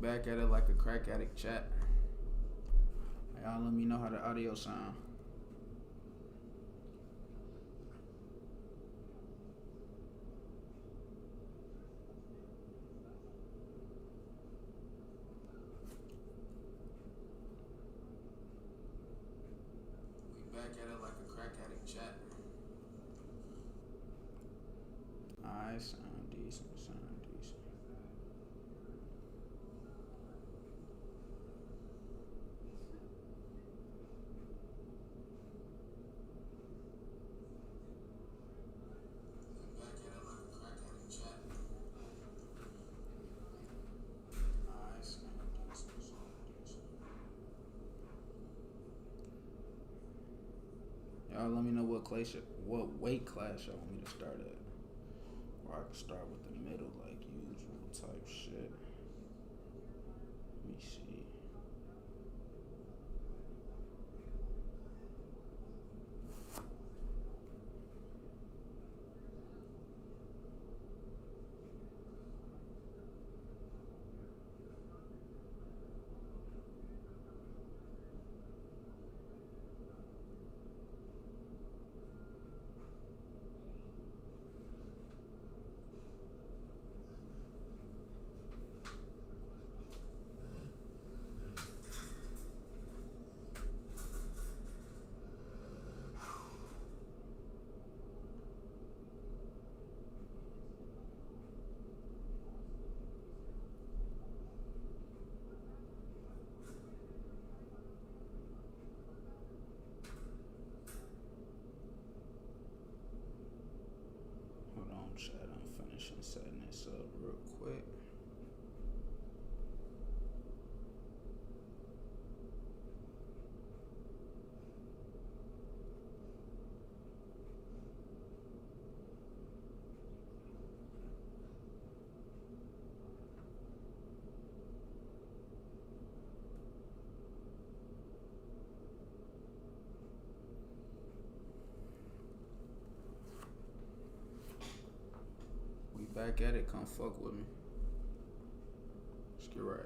back at it like a crack addict chat. Y'all let me know how the audio sound. We back at it like a crack addict chat. Alright, sound decent, sound decent. Y'all let me know what weight class y'all want me to start at. Or I can start with the middle like usual type shit. Let me see. Hold on, chat. I'm finishing setting this up real quick. We back at it. Come fuck with me. Let's get right.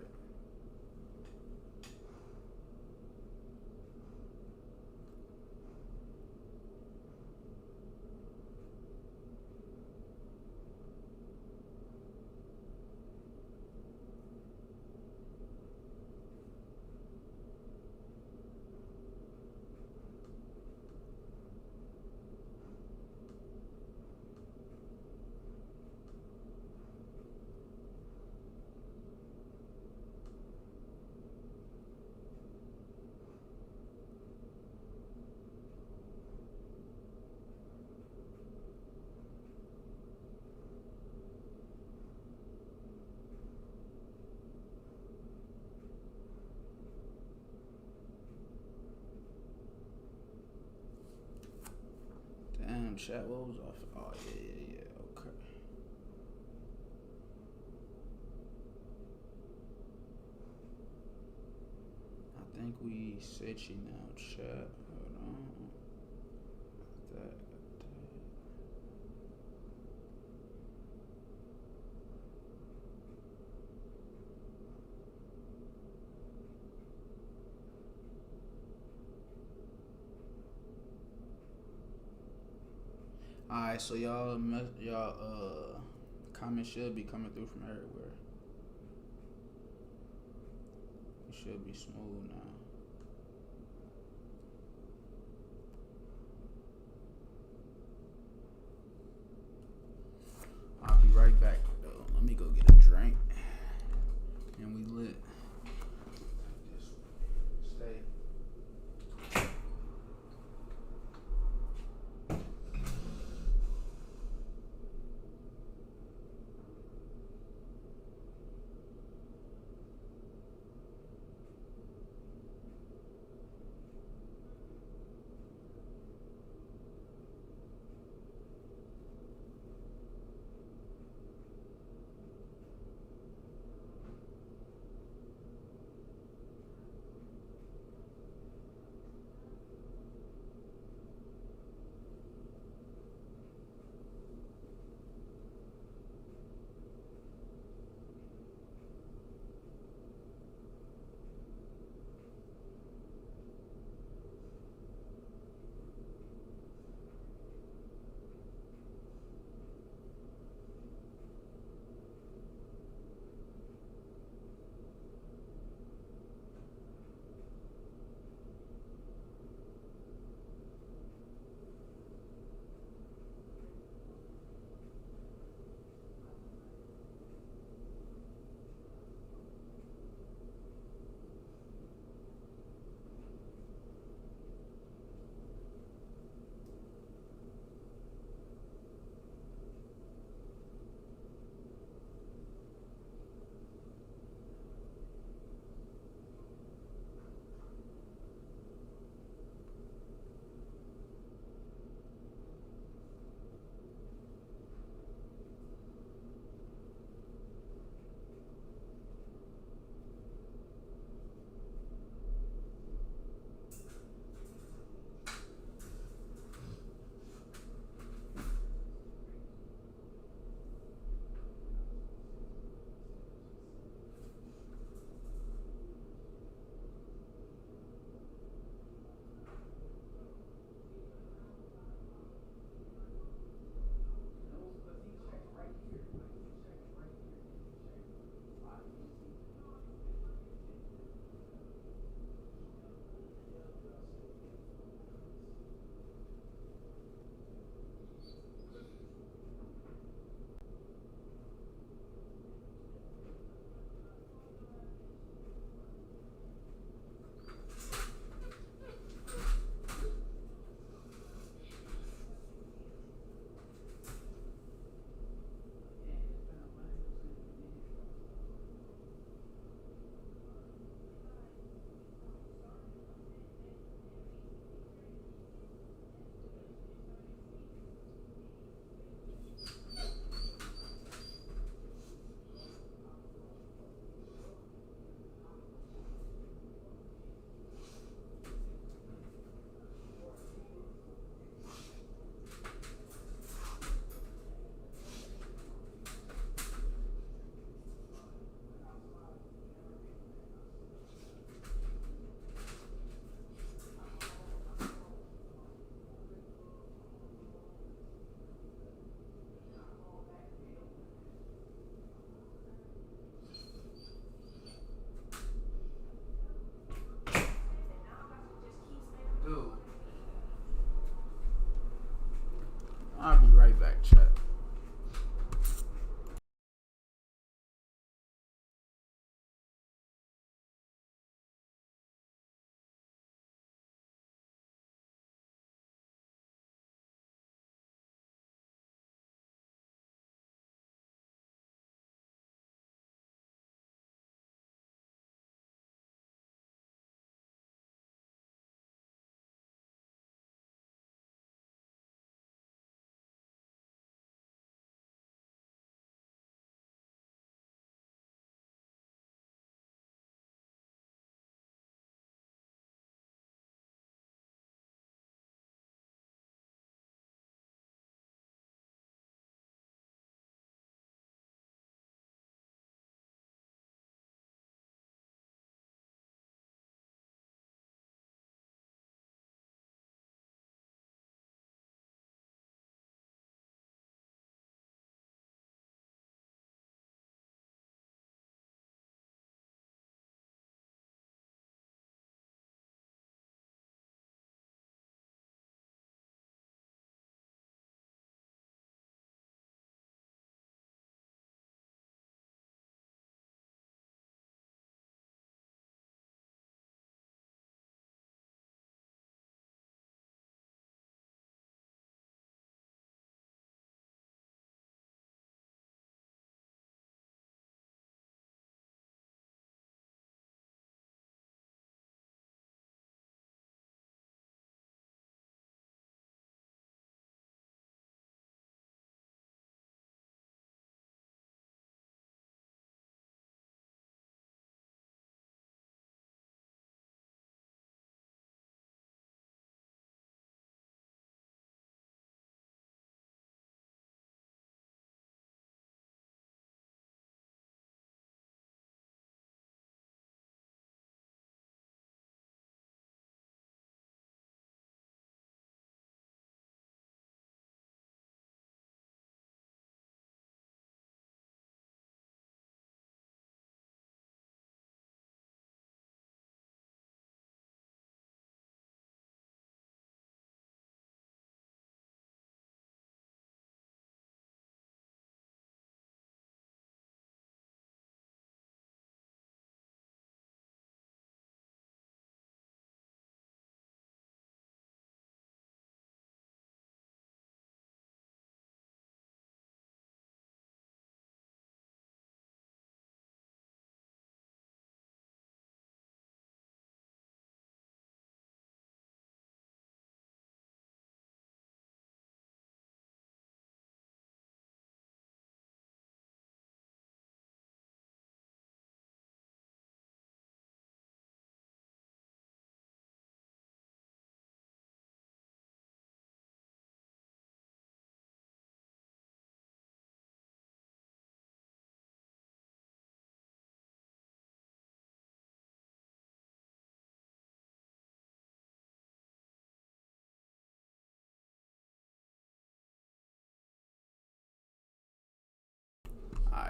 Damn, chat, what was off? Oh, yeah, okay. I think we set you now, chat. Hold on. That. Alright, so y'all comments should be coming through from everywhere. It should be smooth now. I'll be right back though. Let me go get a drink. And we lit. Stay.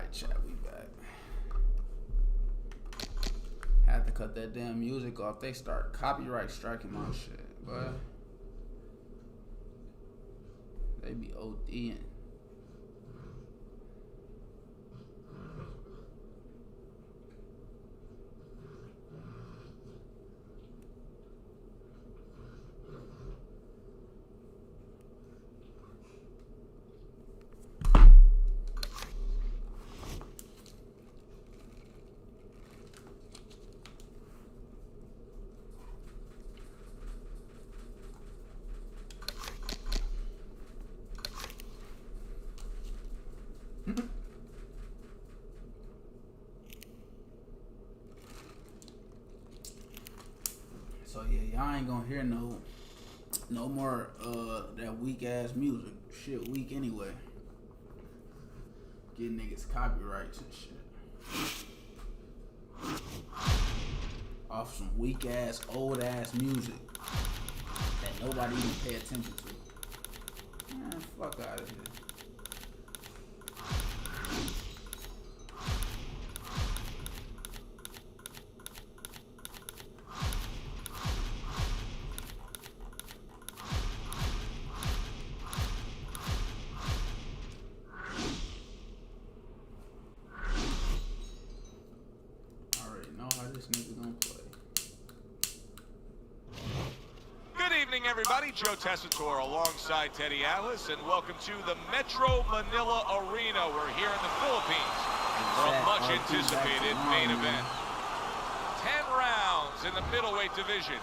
Alright, chat, we back. Had to cut that damn music off. They start copyright striking my shit, but they be ODing. So yeah, y'all ain't gonna hear no more that weak ass music. Shit weak anyway. Get niggas copyrights and shit. Off some weak ass, old ass music that nobody even pay attention to. Man, fuck out of here. Everybody, Joe Tessitore alongside Teddy Atlas, and welcome to the Metro Manila Arena. We're here in the Philippines for a much anticipated main event. 10 rounds in the middleweight division.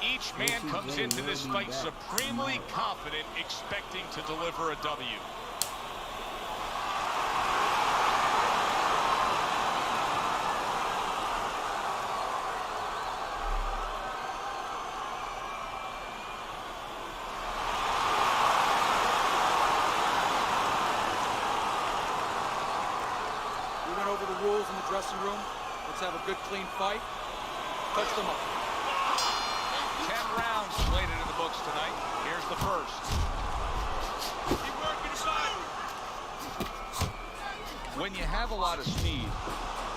Each man comes into this fight supremely confident, expecting to deliver a W. Dressing room. Let's have a good, clean fight. Touch them up. 10 rounds slated in the books tonight. Here's the first. Keep working inside. When you have a lot of speed,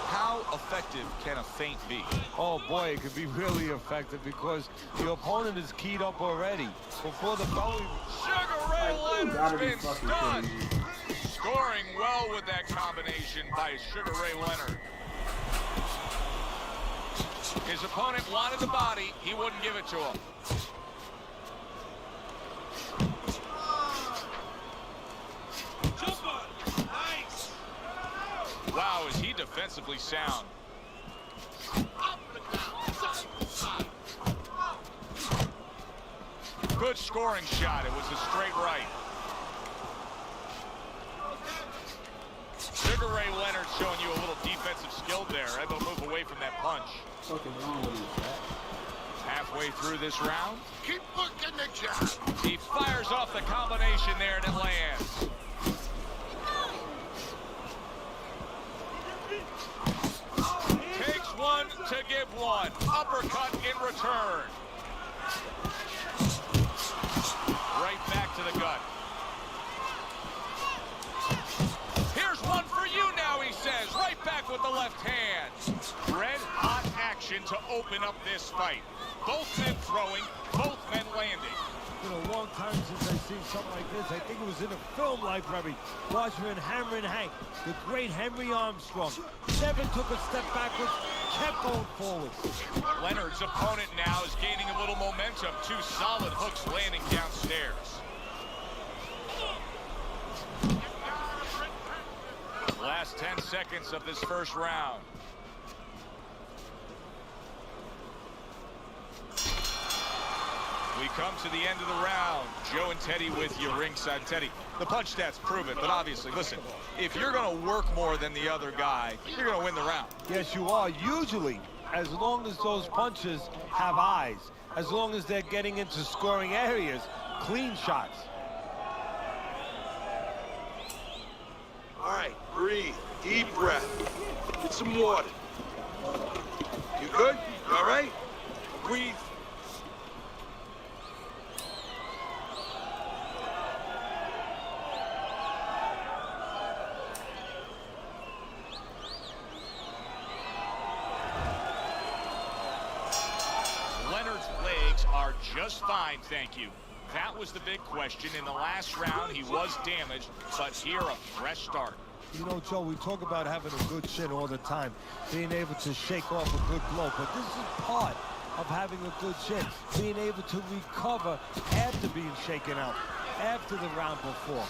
how effective can a feint be? Oh boy, it could be really effective because your opponent is keyed up already. Before the belly. Sugar Ray Leonard's been stunned. Scoring well with that combination by Sugar Ray Leonard. His opponent wanted the body, he wouldn't give it to him. Nice. Wow, is he defensively sound. Good scoring shot, it was a straight right. Sugar Ray Leonard showing you a little defensive skill there. Able to move away from that punch. What's wrong with you, Pat? Halfway through this round. Keep looking the jab. He fires off the combination there and it lands. Takes one to give one. Uppercut in return. Right back to the gut. One for you now, he says, right back with the left hand. Red hot action to open up this fight. Both men throwing, both men landing. It's been a long time since I've seen something like this. I think it was in a film library. Watchman, Hammer, and Hank, the great Henry Armstrong. Never took a step backwards, kept going forward. Leonard's opponent now is gaining a little momentum. Two solid hooks landing downstairs. Last 10 seconds of this first round. We come to the end of the round. Joe and Teddy with you ringside. Teddy, the punch stats prove it, but obviously, listen, if you're going to work more than the other guy, you're going to win the round. Yes, you are. Usually, as long as those punches have eyes, as long as they're getting into scoring areas, clean shots. All right, breathe. Deep breath. Get some water. You good? You all right? Breathe. Just fine, thank you. That was the big question. In the last round, he was damaged, but here a fresh start. You know, Joe, we talk about having a good chin all the time, being able to shake off a good blow, but this is part of having a good chin, being able to recover after being shaken out, after the round before.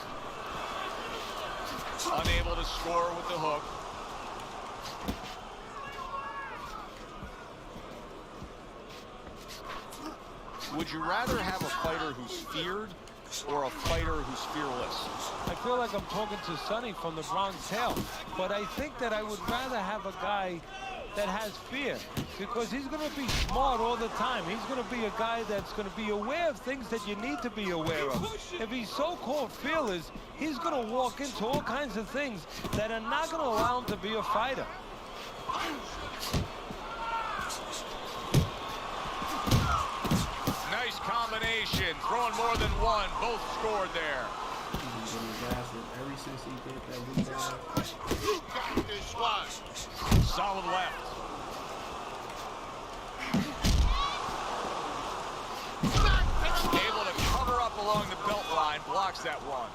Unable to score with the hook. Would you rather have a fighter who's feared or a fighter who's fearless? I feel like I'm talking to Sonny from the Bronx Tale, but I think that I would rather have a guy that has fear, because he's going to be smart all the time. He's going to be a guy that's going to be aware of things that you need to be aware of. If he's so-called fearless, he's going to walk into all kinds of things that are not going to allow him to be a fighter. Nice combination, throwing more than one, both scored there. Ever since he did that rebound. You got this one. Solid left. Able to cover up along the belt line, blocks that one.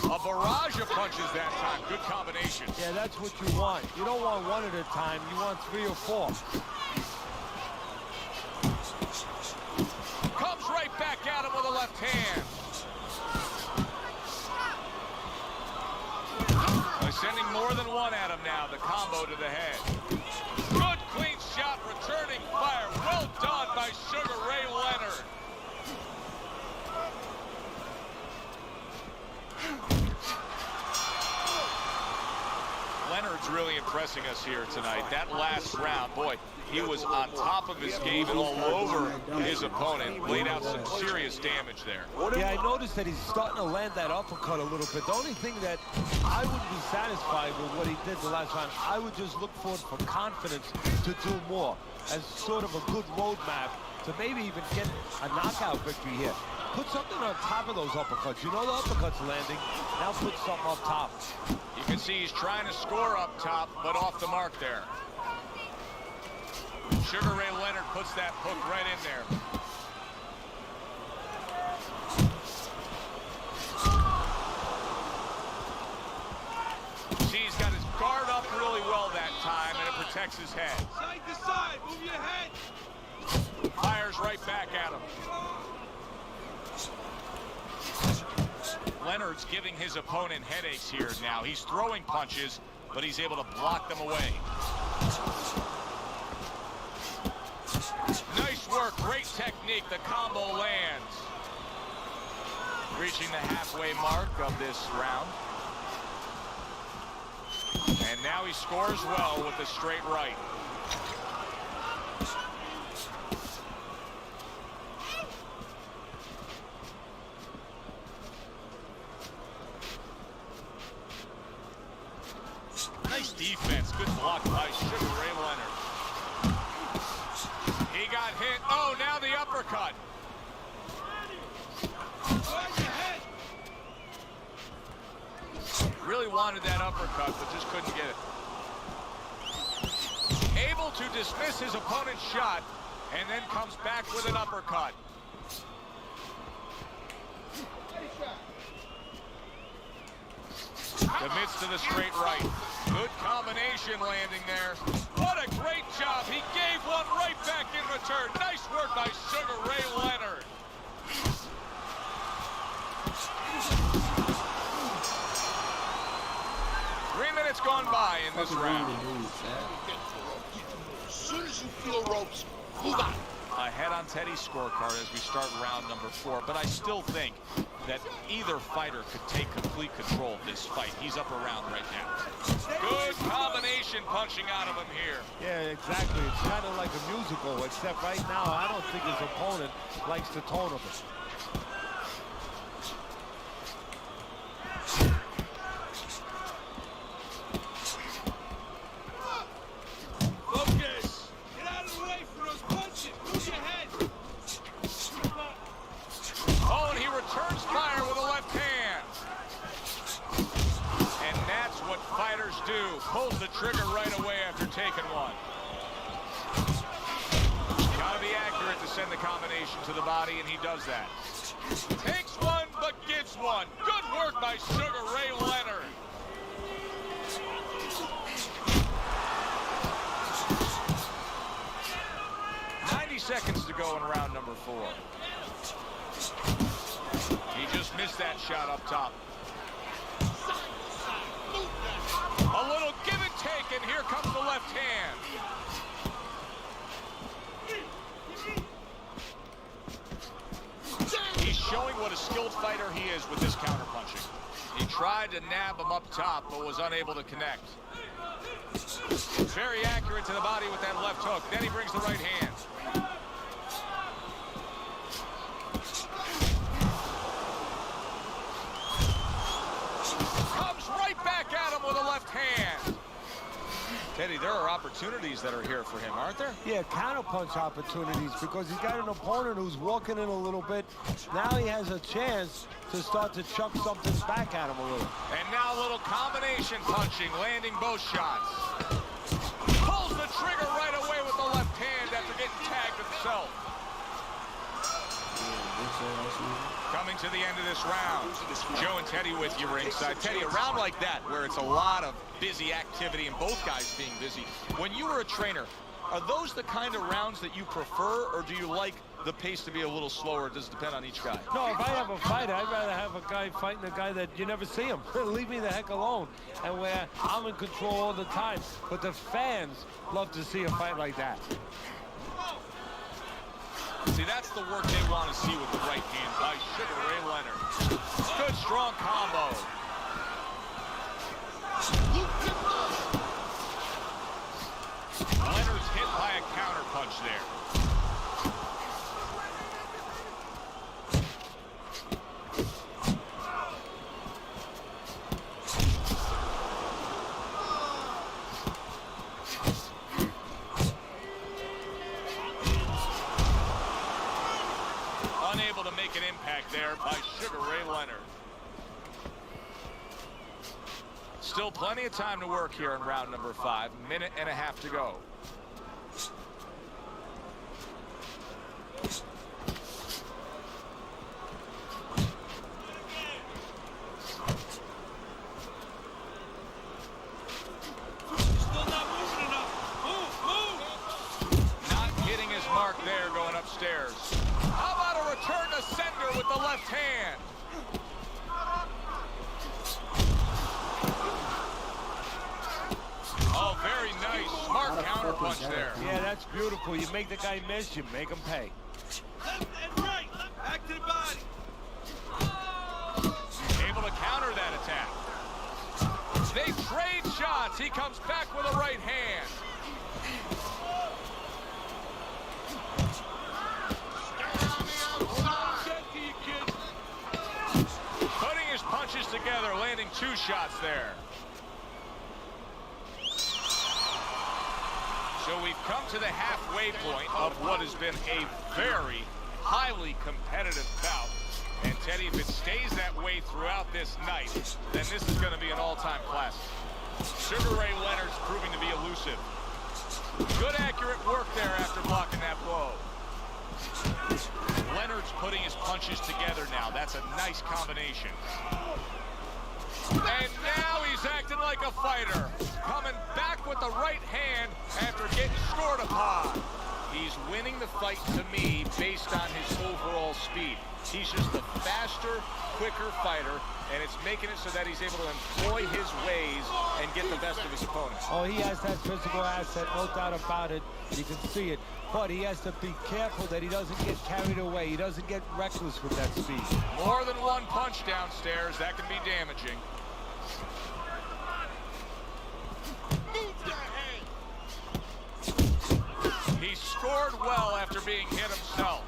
A barrage of punches that time. Good combination. Yeah, that's what you want. You don't want one at a time. You want 3 or 4. Comes right back at him with a left hand. They're sending more than one at him now. The combo to the head. Good clean shot, returning fire. Well done by Sugar Ray Leonard. Leonard's really impressing us here tonight. That last round, boy, he was on top of his game and all over his opponent. Laid out some serious damage there. Yeah, I noticed that he's starting to land that uppercut a little bit. The only thing that I wouldn't be satisfied with what he did the last round. I would just look for it for confidence to do more, as sort of a good roadmap to maybe even get a knockout victory here. Put something on top of those uppercuts. You know the uppercut's landing. Now put something up top. You can see he's trying to score up top, but off the mark there. Sugar Ray Leonard puts that hook right in there. See, he's got his guard up really well that time, and it protects his head. Side to side, move your head. Fires right back at him. Leonard's giving his opponent headaches here now. He's throwing punches, but he's able to block them away. Nice work, great technique. The combo lands. Reaching the halfway mark of this round. And now he scores well with the straight right. Nice defense. Good block by Sugar Ray Leonard. He got hit. Oh, now the uppercut. Really wanted that uppercut, but just couldn't get it. Able to dismiss his opponent's shot, and then comes back with an uppercut. Commits to the straight right. Good combination landing there. What a great job. He gave one right back in return. Nice work by Sugar Ray Leonard. Minutes gone by in this round. As soon as you feel ropes, move out. Ahead on Teddy's scorecard as we start round number 4, but I still think that either fighter could take complete control of this fight. He's up around right now. Good combination punching out of him here. Yeah, exactly. It's kind of like a musical, except right now I don't think his opponent likes the tone of it. Focus. Get out of the way for those punches. Move your head. Oh, and he returns fire with a left hand. And that's what fighters do two. Pulls the trigger right away after taking one. Gotta be accurate to send the combination to the body, and he does that. Takes one, but gives one. Good work by Sugar Ray Leonard. Seconds to go in round number 4. He just missed that shot up top. A little give and take, and here comes the left hand. He's showing what a skilled fighter he is with this counterpunching. He tried to nab him up top, but was unable to connect. Very accurate to the body with that left hook. Then he brings the right hand. Comes right back at him with a left hand. Teddy, there are opportunities that are here for him, aren't there? Yeah, counterpunch opportunities, because he's got an opponent who's walking in a little bit. Now he has a chance to start to chuck something back at him a little. And now a little combination punching, landing both shots. Pulls the trigger right away with the left hand after getting tagged himself. Coming to the end of this round, Joe and Teddy with you ringside. Teddy, a round like that where it's a lot of busy activity and both guys being busy. When you were a trainer, are those the kind of rounds that you prefer, or do you like the pace to be a little slower? Does it depend on each guy? No, if I have a fight, I'd rather have a guy fighting a guy that you never see him. Leave me the heck alone. And where I'm in control all the time. But the fans love to see a fight like that. See, that's the work they want to see with the right hand by Sugar Ray Leonard. Good, strong combo. Leonard's hit by a counter punch there. Unable to make an impact there by Sugar Ray Leonard. Still plenty of time to work here in round number 5. Minute and a half to go. Still not moving enough. Move. Not hitting his mark there going upstairs. How about a return to sender with the left hand? Oh, very nice. Smart counter punch there. Yeah, that's beautiful. You make the guy miss, you make him pay. Left and right. Back to the body. Able to counter that attack. They trade shots. He comes back with a right hand. Putting his punches together, landing 2 shots there. So we've come to the halfway point of what has been a very highly competitive bout. And Teddy, if it stays that way throughout this night, then this is going to be an all-time classic. Sugar Ray Leonard's proving to be elusive. Good accurate work there after blocking that blow. Leonard's putting his punches together now. That's a nice combination. And now he's acting like a fighter. Coming back with the right hand after getting scored upon. He's winning the fight to me based on his overall speed. He's just a faster, quicker fighter, and it's making it so that he's able to employ his ways and get the best of his opponents. Oh, he has that physical asset, no doubt about it. You can see it. But he has to be careful that he doesn't get carried away. He doesn't get reckless with that speed. More than one punch downstairs, that can be damaging. He scored well after being hit himself.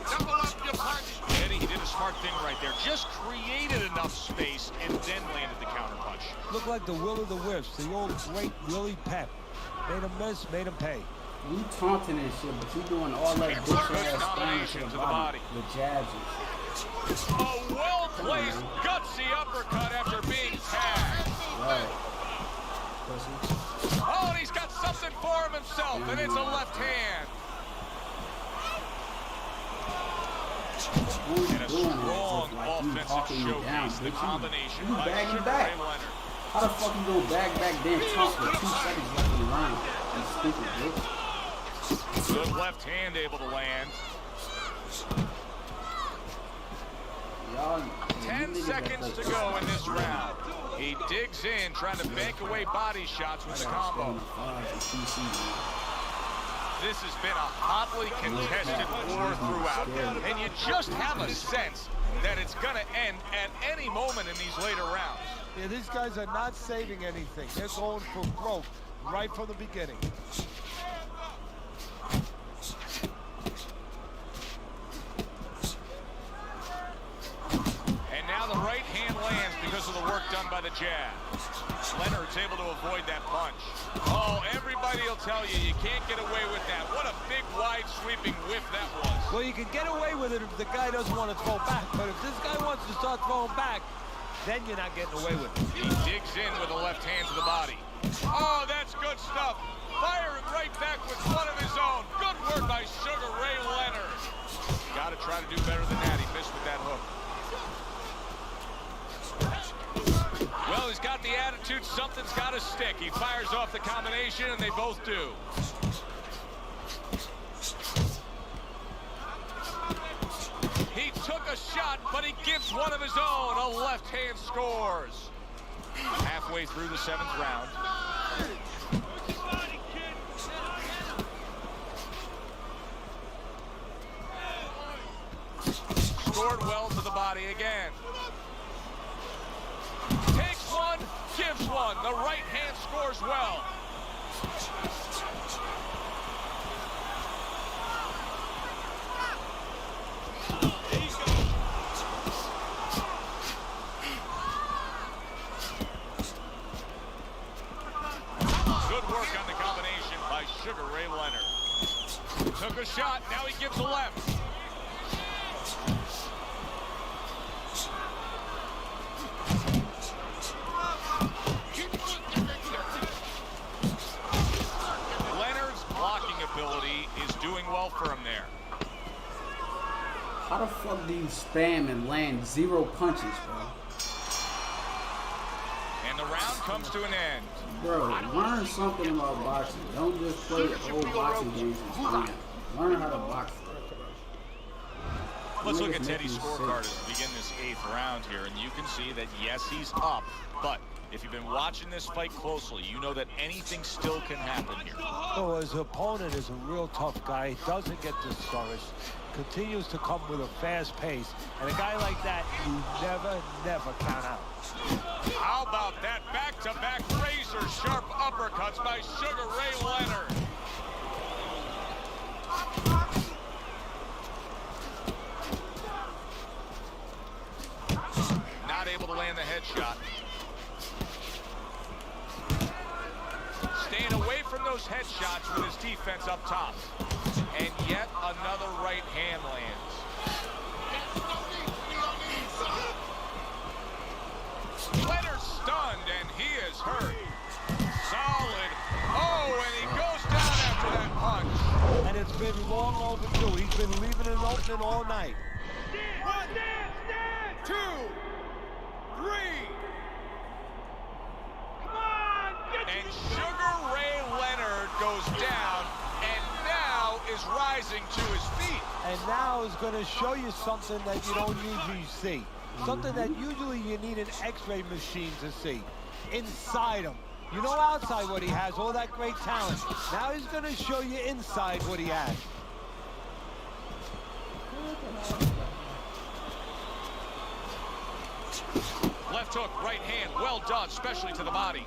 Double up your punch. Eddie, he did a smart thing right there. Just created enough space and then landed the counter punch. Looked like the Will of the Wisps, the old great Willie Pep. Made him miss, made him pay. You taunting and shit, but you doing all that bitch ass thing combination to the to the body body. with jabs and shit. A well-placed, gutsy uppercut after being tagged. Right. Oh, and he's got something for himself, and it's a left hand. And a strong offensive showcase, the combination by Sugar Ray Leonard. How the fuck you go back then talk with 2 seconds left in the round? You stupid bitch. Good left hand able to land. 10 seconds to go in this round. He digs in, trying to bank away body shots with the combo. This has been a hotly contested war throughout, and you just have a sense that it's going to end at any moment in these later rounds. Yeah, these guys are not saving anything. They're going for broke right from the beginning. And now the right hand lands because of the work done by the jab. Leonard's able to avoid that punch. Oh, everybody will tell you, you can't get away with that. What a big, wide, sweeping whiff that was. Well, you can get away with it if the guy doesn't want to throw back, but if this guy wants to start throwing back, then you're not getting away with it. He digs in with a left hand to the body. Oh, that's good stuff. Firing right back with one of his own. Good work by Sugar Ray Leonard. Got to try to do better than that. He missed with that hook. Well, he's got the attitude. Something's got to stick. He fires off the combination, and they both do. He took a shot, but he gives one of his own. A left hand scores. Halfway through the 7th round. Scored well to the body again. Takes one, gives one. The right hand scores well. Good work on the combination by Sugar Ray Leonard. Took a shot, now he gives a left. Leonard's blocking ability is doing well for him there. How the fuck do you spam and land 0 punches, bro? And the round comes to an end. Bro, learn something about boxing. Don't just play old boxing games and spam. Learn how to box. Let's look at Teddy's scorecard as we begin this 8th round here, and you can see that, yes, he's up, but if you've been watching this fight closely, you know that anything still can happen here. So his opponent is a real tough guy. He doesn't get discouraged, continues to come with a fast pace, and a guy like that, you never count out. How about that back-to-back razor-sharp uppercuts by Sugar Ray Leonard? Not able to land the headshot. Staying away from those headshots with his defense up top. And yet another right hand lands. Leonard stunned, and he is hurt. Solid. Oh, and he goes down after that punch. And it's been long overdue. He's been leaving it open all night. 1, 2, 3. And Sugar Ray Leonard goes down and now is rising to his feet. And now is going to show you something that you don't usually see. Something that usually you need an X-ray machine to see. Inside him. You know outside what he has, all that great talent. Now he's going to show you inside what he has. Left hook, right hand, well done, especially to the body.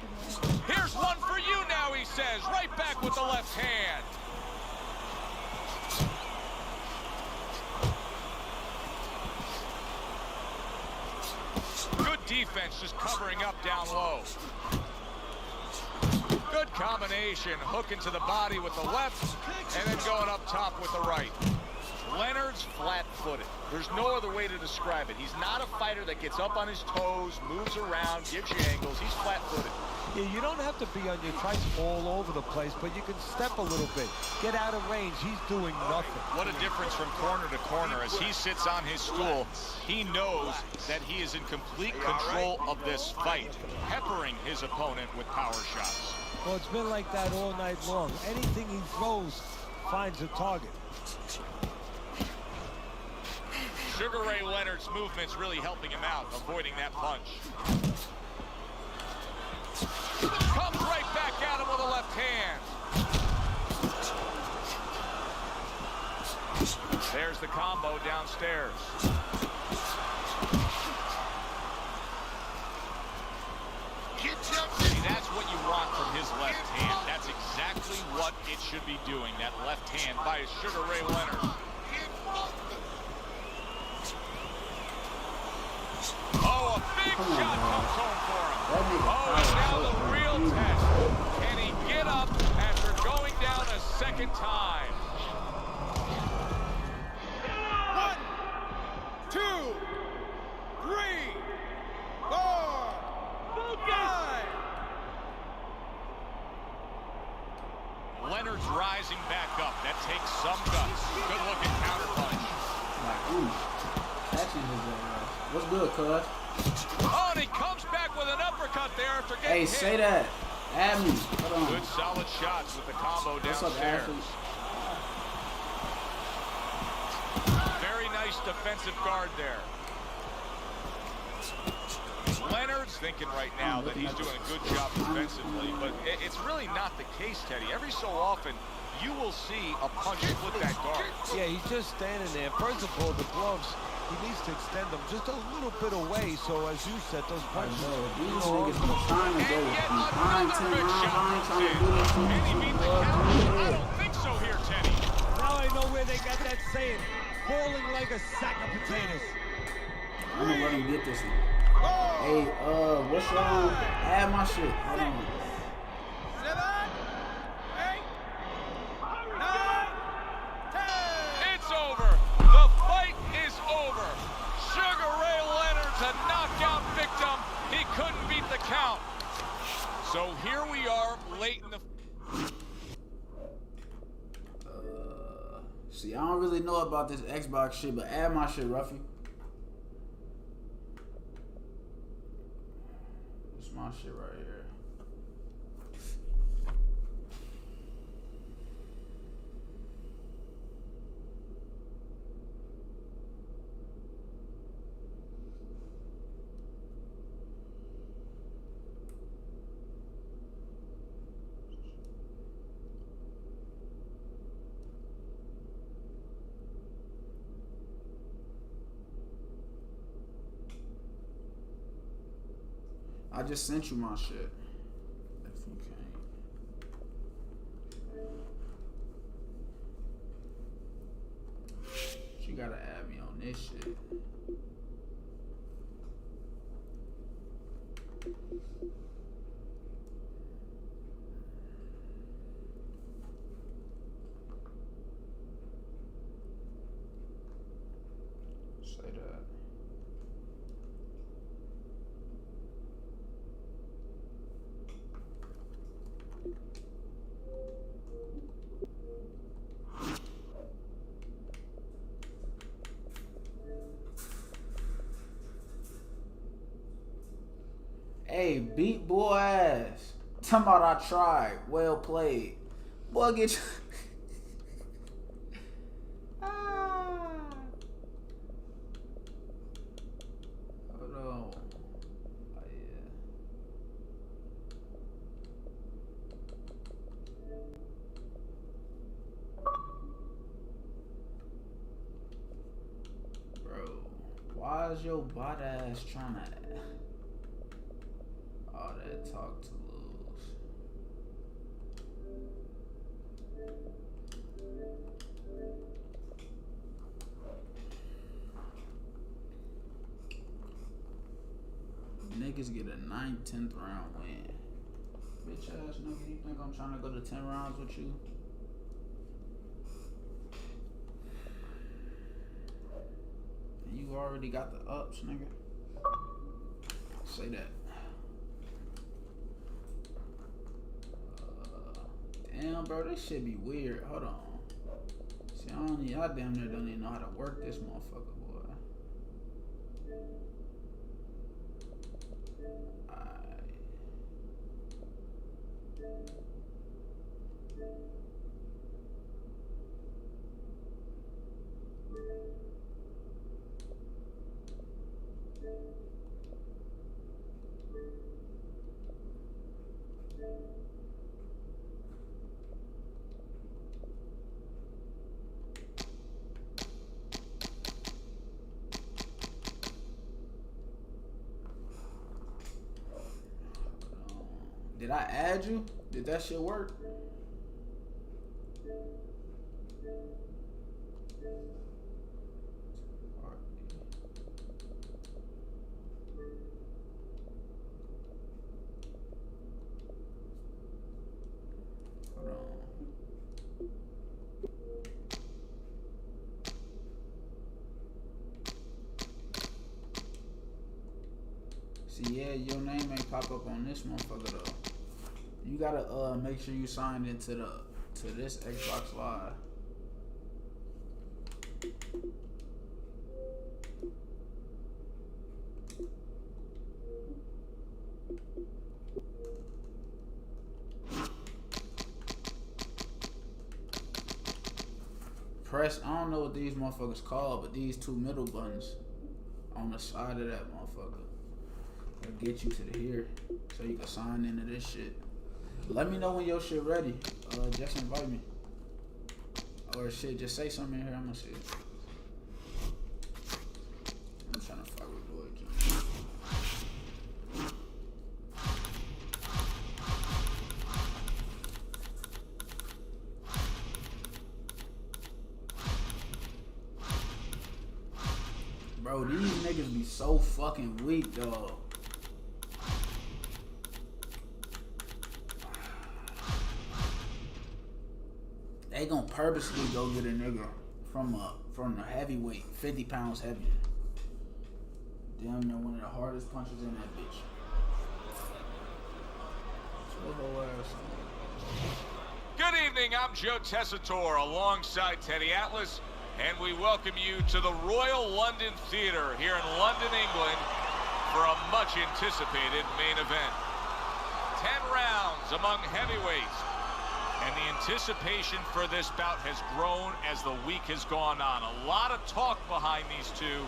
Here's one for you now, he says, right back with the left hand. Good defense, just covering up down low. Good combination, hooking to the body with the left, and then going up top with the right. Leonard's flat-footed. There's no other way to describe it. He's not a fighter that gets up on his toes, moves around, gives you angles. He's flat-footed. Yeah, you don't have to be on your trikes all over the place, but you can step a little bit. Get out of range. He's doing nothing. What a difference from corner to corner. As he sits on his stool, he knows that he is in complete control of this fight, peppering his opponent with power shots. Well, it's been like that all night long. Anything he throws finds a target. Sugar Ray Leonard's movement's really helping him out, avoiding that punch. Comes right back at him with a left hand. There's the combo downstairs. See, that's what you want from his left hand. That's exactly what it should be doing, that left hand by Sugar Ray Leonard. Oh, a big shot comes home for him. Oh, and now the real test. Can he get up after going down a second time? 1, 2, 3, 4, 5. Leonard's rising back up. That takes some guts. Good looking counter punch. Like, ooh, catching his ass. What's good, cuz? Oh, and he comes back with an uppercut there after getting Hey, hit. say that. Add me. Hold on. Good solid shots with the combo What's up, downstairs. Ashley? Very nice defensive guard there. Leonard's thinking right now that he's doing a good job defensively, but it's really not the case, Teddy. Every so often, you will see a punch flip that guard. Yeah, he's just standing there. First of all, the gloves, he needs to extend them just a little bit away, so as you said, those punches... These niggas been trying to go And yet behind 10 another big rounds. shot I ain't comes trying to in. do this shit. Can he beat the count? I don't think so here, Teddy. Now I know where they got that saying, falling like a sack of potatoes. I'm gonna let him get this one. Hey, what's wrong? Add my shit. Hold on. 7, 8, 9, 10. It's over. The fight is over. Sugar Ray Leonard's a knockout victim. He couldn't beat the count. So here we are late in the... See, I don't really know about this Xbox shit, but add my shit, Ruffy. It's my shit right here. I just sent you my shit. If you can't. You gotta add me on this shit. Say that. Hey, beat boy ass. Talking about I tried. Well played. Boy, get you. Hold on. Oh, yeah. Bro, why is your bot ass trying to... All that talk to lose. Niggas get a 9th, 10th round win. Bitch ass nigga, you think I'm trying to go to 10 rounds with you? already got the ups, nigga. Say that. Damn, bro, this shit be weird. Hold on. See, I damn near don't even know how to work this motherfucker, boy. Did I add you? Did that shit work? Hold on. See, yeah, your name ain't pop up on this motherfucker though. You gotta make sure you signed into this Xbox Live. Press, I don't know what these motherfuckers called, but these two middle buttons on the side of that motherfucker will get you to the here so you can sign into this shit. Let me know when your shit ready. Just invite me. Or shit, just say something in here, I'm gonna see it. I'm trying to fuck with Boy King. Bro, these niggas be so fucking weak, dog. They gonna purposely go get a nigga from the heavyweight, 50 pounds heavier. Damn near one of the hardest punches in that bitch. Throw her ass on. Good evening, I'm Joe Tessitore alongside Teddy Atlas, and we welcome you to the Royal London Theatre here in London, England, for a much anticipated main event. 10 rounds among heavyweights. And the anticipation for this bout has grown as the week has gone on. A lot of talk behind these two.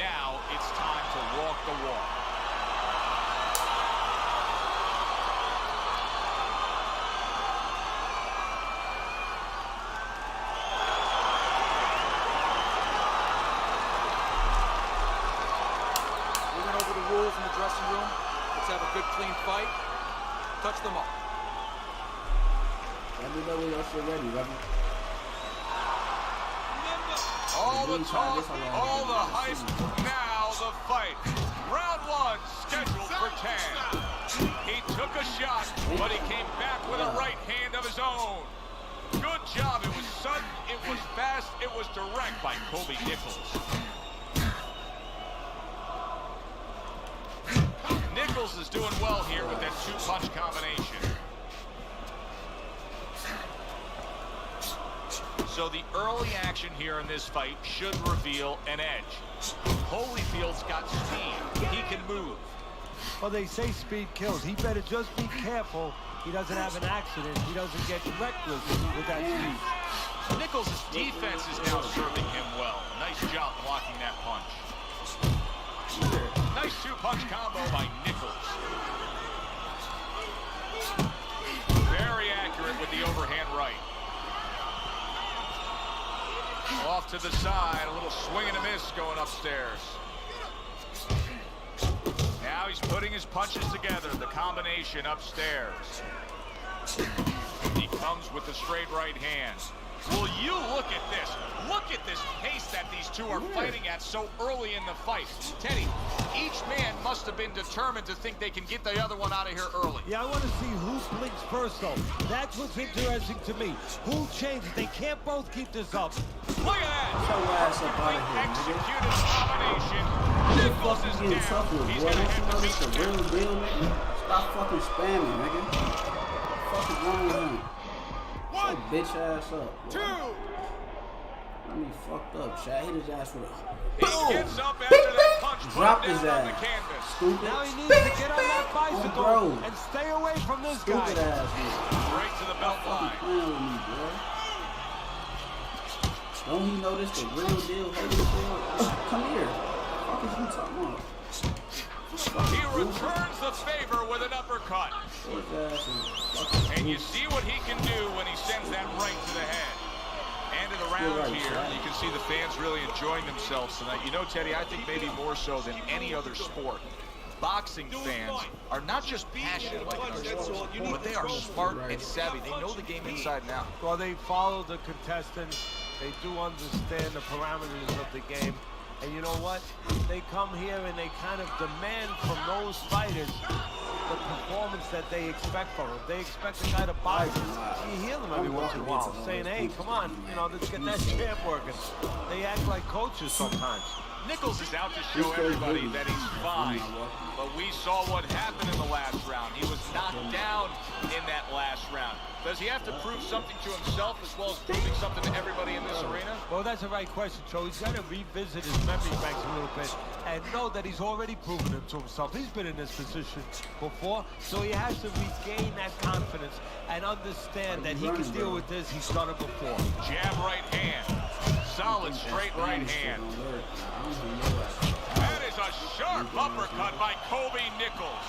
Now it's time to walk the walk. We went over the rules in the dressing room. Let's have a good, clean fight. Touch them up. Let me know when y'all shit ready, Reverend. All the talk, all the hype, now the fight. Round one, scheduled for 10. He took a shot, but he came back with a right hand of his own. Good job. It was sudden, it was fast, it was direct by Kobe Nichols. Nichols is doing well here with that two-punch combination. So the early action here in this fight should reveal an edge. Holyfield's got speed. He can move. Well, they say speed kills. He better just be careful he doesn't have an accident. He doesn't get reckless with that speed. Nichols' defense is now serving him well. Nice job blocking that punch. Nice two-punch combo by Nichols. Very accurate with the overhand right. Off to the side, a little swing and a miss going upstairs. Now he's putting his punches together, the combination upstairs. He comes with the straight right hand. Will you look at this? Look look at this pace that these two are fighting at so early in the fight. Teddy, each man must have been determined to think they can get the other one out of here early. Yeah, I want to see who blinks first, though. That's what's interesting to me. Who changes? They can't both keep this up. Look at that! Get your ass up out of here, Executed combination. Who the Nichols fuck is you getting tough down. with, He's boy? gonna Don't you have know to this beat the the real deal, nigga? Stop fucking spamming, nigga. What the fuck is wrong with him? Shut your bitch ass up, boy. Got me fucked up, Shaq. Hit his ass with a He gets up after that punch. Drop put his down on the ass. canvas. Stupid. Now he needs to get on that Oh, bicycle bro. and stay away from this guy. Stupid ass nigga. Right to the belt Fucking line. playing with me, boy. Don't he know this the real deal? Holyfield? Come here. What the fuck is you talking about? He returns the favor with an uppercut. His ass is fucking And you see what he can do when he sends that right to the head. End of the round right, here. Chad. You can see the fans really enjoying themselves tonight. You know, Teddy, I think maybe more so than any other sport, boxing fans are not just passionate like in our sport, but they are smart and savvy. They know the game inside and out. Well, they follow the contestants. They do understand the parameters of the game. And you know what? They come here and they kind of demand from those fighters the performance that they expect from them. They expect the guy to box. You hear them every once in a while saying, hey, come on, you know, let's get that champ working. They act like coaches sometimes. Nichols is out to show everybody that he's fine. But we saw what happened in the last round. He was knocked down in that last round. Does he have to prove something to himself as well as proving something to everybody in this arena? Well, that's the right question, Joe. He's got to revisit his memory banks a little bit and know that he's already proven it to himself. He's been in this position before, so he has to regain that confidence and understand that he can deal with this. He's done it before. Jab right hand. Solid straight right hand. That is a sharp uppercut by Colby Nichols.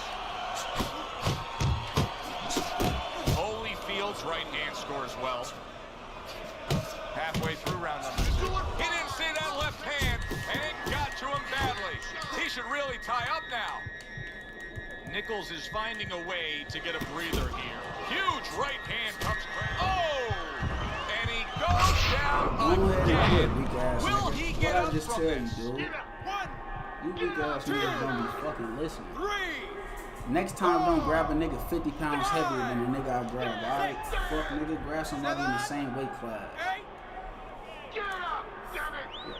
Holyfield's right hand scores well. Halfway through round number 2. He didn't see that left hand, and it got to him badly. He should really tie up now. Nichols is finding a way to get a breather here. Huge right hand comes. Oh! And he goes down again. Will he get up from this? You weak ass niggas don't be fucking listening. Next time, don't grab a nigga 50 pounds heavier than the nigga I grabbed, alright? Fuck nigga, grab somebody in the same weight class.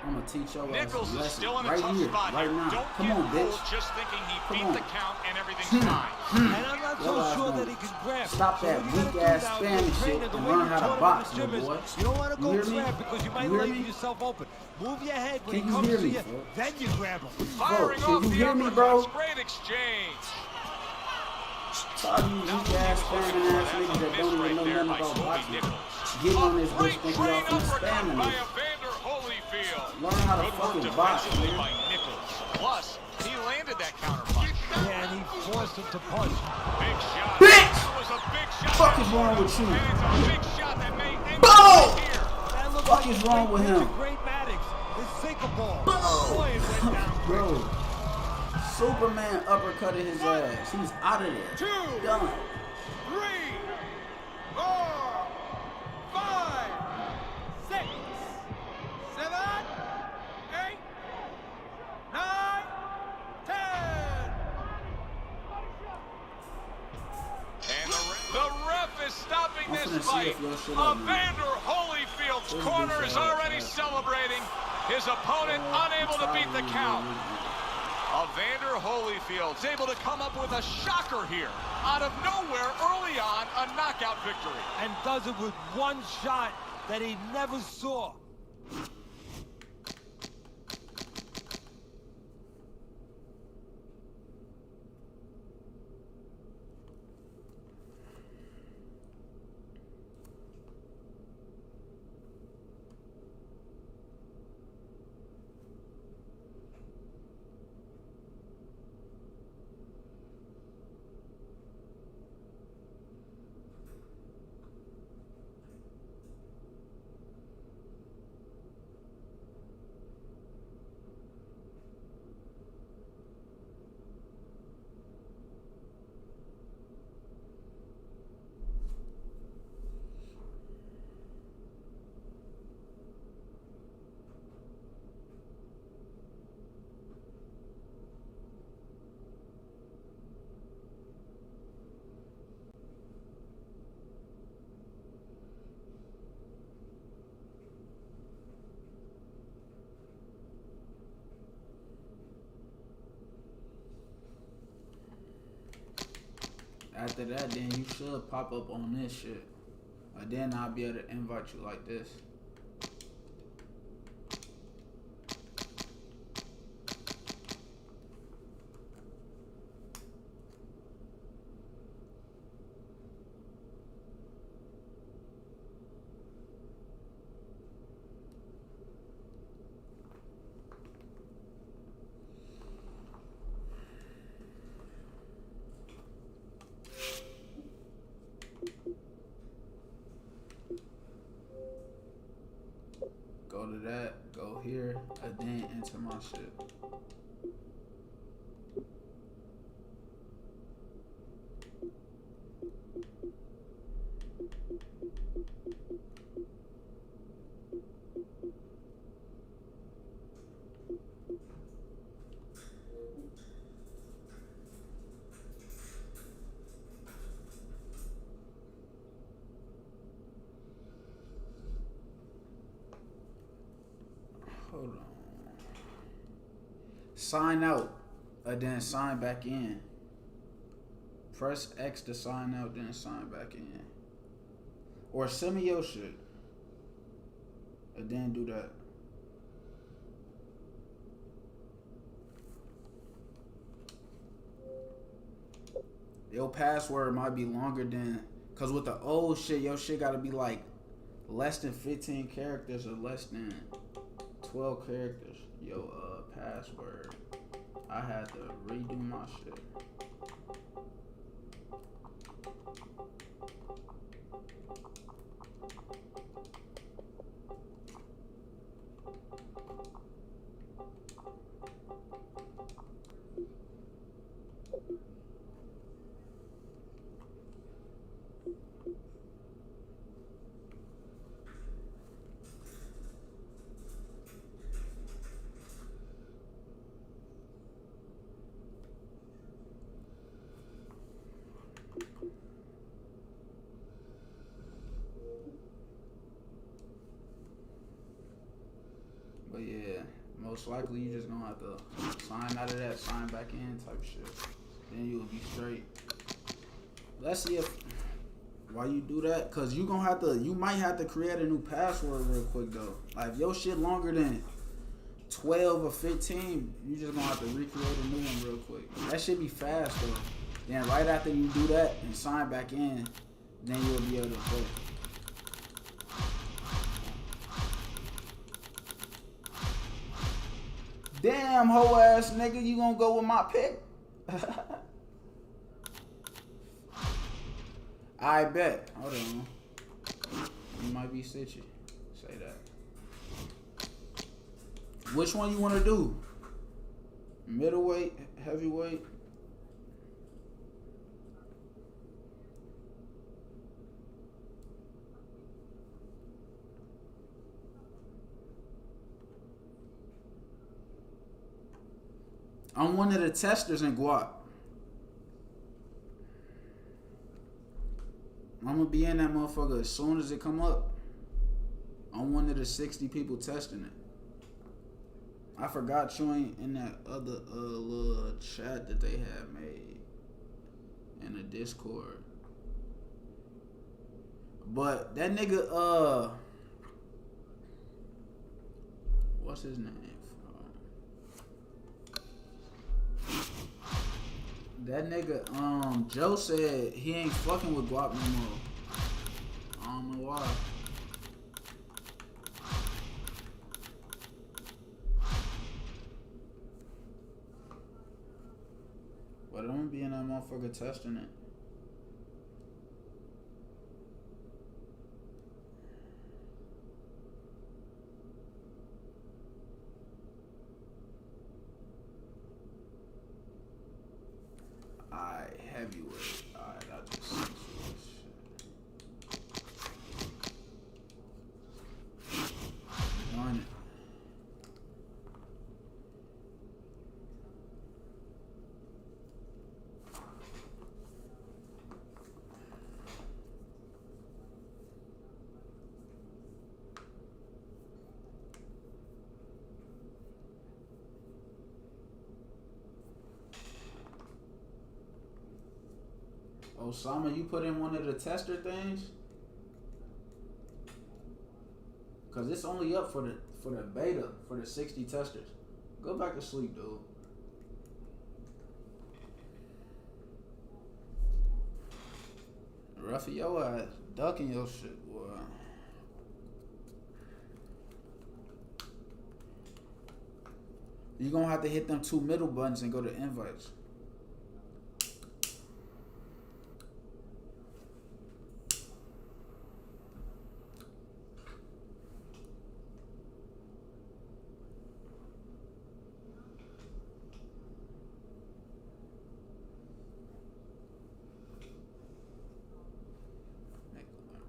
I'm gonna teach your ass Nichols a is lesson still in a right tough here, spot right here. now. Don't Come get on, bitch. fooled just thinking he Come beat on. the count and everything's fine. And I'm not so sure that he can grab. Stop So that what you gotta weak do ass now is Spanish train shit it the and way learn you how to taught him box, in the my gym is, boy. you don't want to You go hear me? grab because you might You hear leave me? yourself open. Move your head when Can he you comes hear to me, you, bro? then you grab him. Firing can off you the hear me, uppercuts. bro? Great exchange. All you weak ass spamming ass niggas that don't even know nothing about boxing. Get on this bitch Great thinking train y'all finna uppercut spamming by it. Evander Holyfield. Learn how to Good work fucking box, defensively man. by Nichols. Plus, he landed that counter punch. Yeah, and he forced him to punch. Big shot. Bitch! That was a big shot. Fuck is wrong with you? And it's a big shot that may end Boom! here. That looked Fuck like is a wrong great with pitch him? of Great Maddox. His sinker ball. Boom! Boy, it went down. Bro, Superman uppercutted his ass. He's out of there. Done. 3, 4, 5, 6, 7, 8, 9, 10. And the ref is stopping I'm this finna see fight. if your shit up, man. Evander Holyfield's This corner bitch is out, already man. celebrating. His opponent unable to beat the count. Evander Holyfield's able to come up with a shocker here. Out of nowhere, early on, a knockout victory. And does it with one shot that he never saw. After that, then you should pop up on this shit. Then I'll be able to invite you like this. Go to that, go here, and then enter my shit. Hold on. Sign out, and then sign back in. Press X to sign out, then sign back in. Or send me your shit, and then do that. Your password might be longer than, cause with the old shit, your shit gotta be like less than 15 characters or less than 12 characters. Yo, password. I had to redo my shit. But yeah, most likely you just gonna have to sign out of that, sign back in type shit. Then you'll be straight. Let's see if why you do that, cause you might have to create a new password real quick though. Like if your shit longer than 12 or 15, you just gonna have to recreate a new one real quick. That should be fast though. Then right after you do that and sign back in, then you'll be able to play. Damn, hoe ass nigga, you gonna go with my pick? I bet. Hold on. You might be sitchy. Say that. Which one you want to do? Middleweight, heavyweight? I'm one of the testers in Guap. I'm gonna be in that motherfucker as soon as it come up. I'm one of the 60 people testing it. I forgot you ain't in that other little chat that they had made in the Discord. But that nigga, what's his name? That nigga, Joe said he ain't fucking with Guap no more. I don't know why. But I'm gonna be in that motherfucker testing it. Alright, heavyweight. Alright, I just see this shit. Darn it. Osama, you put in one of the tester things? Cause it's only up for the beta for the 60 testers. Go back to sleep, dude. Ruffy, your ass ducking your shit, boy. You're gonna have to hit them 2 middle buttons and go to invites.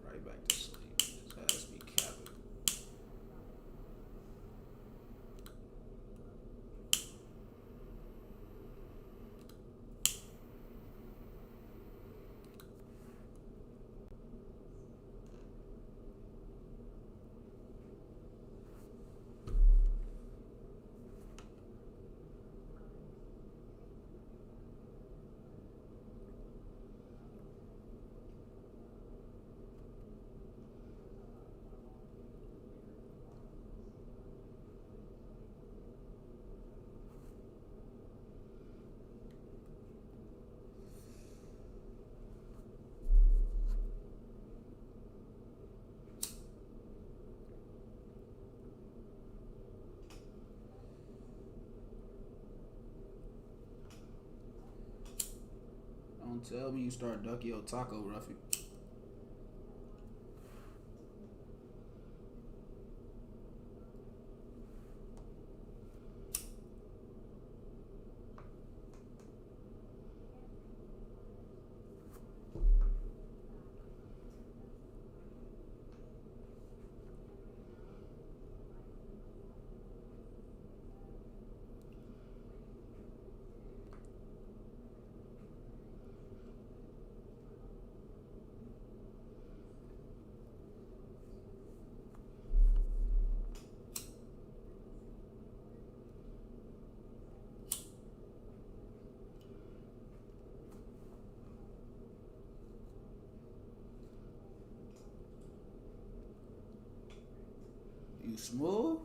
Right back to sleep. His ass be capping. Don't tell me you start ducking your taco, Ruffy. You smooth?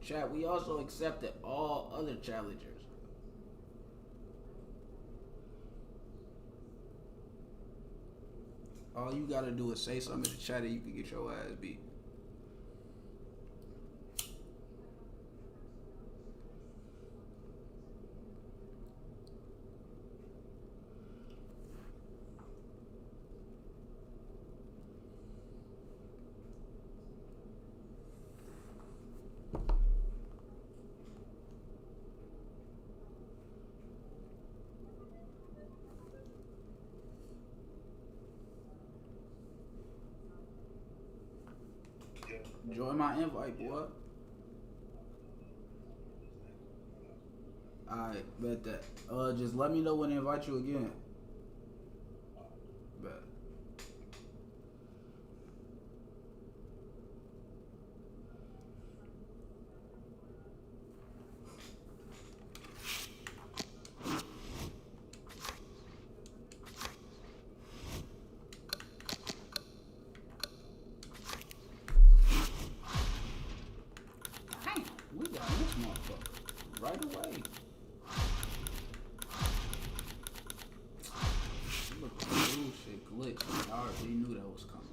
Chat, we also accepted all other challengers. All you gotta do is say something in the chat and you can get your ass beat. Join my invite, boy. Alright, bet that. Just let me know when to invite you again. Bet. We got this motherfucker right away. Look, this shit glitched. I already knew that was coming.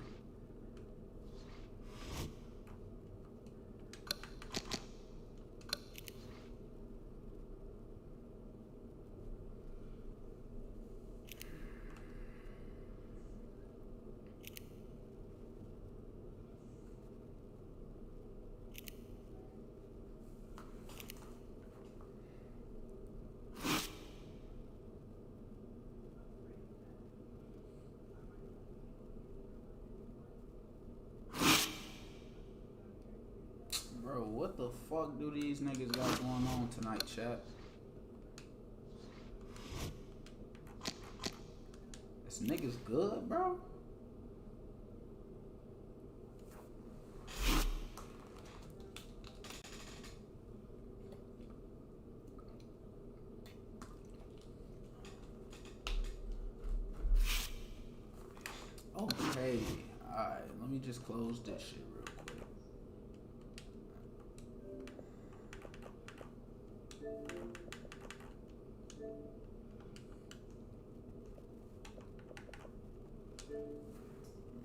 Bro, what the fuck do these niggas got going on tonight, chat? This niggas good, bro? Okay, alright, let me just close this shit real quick.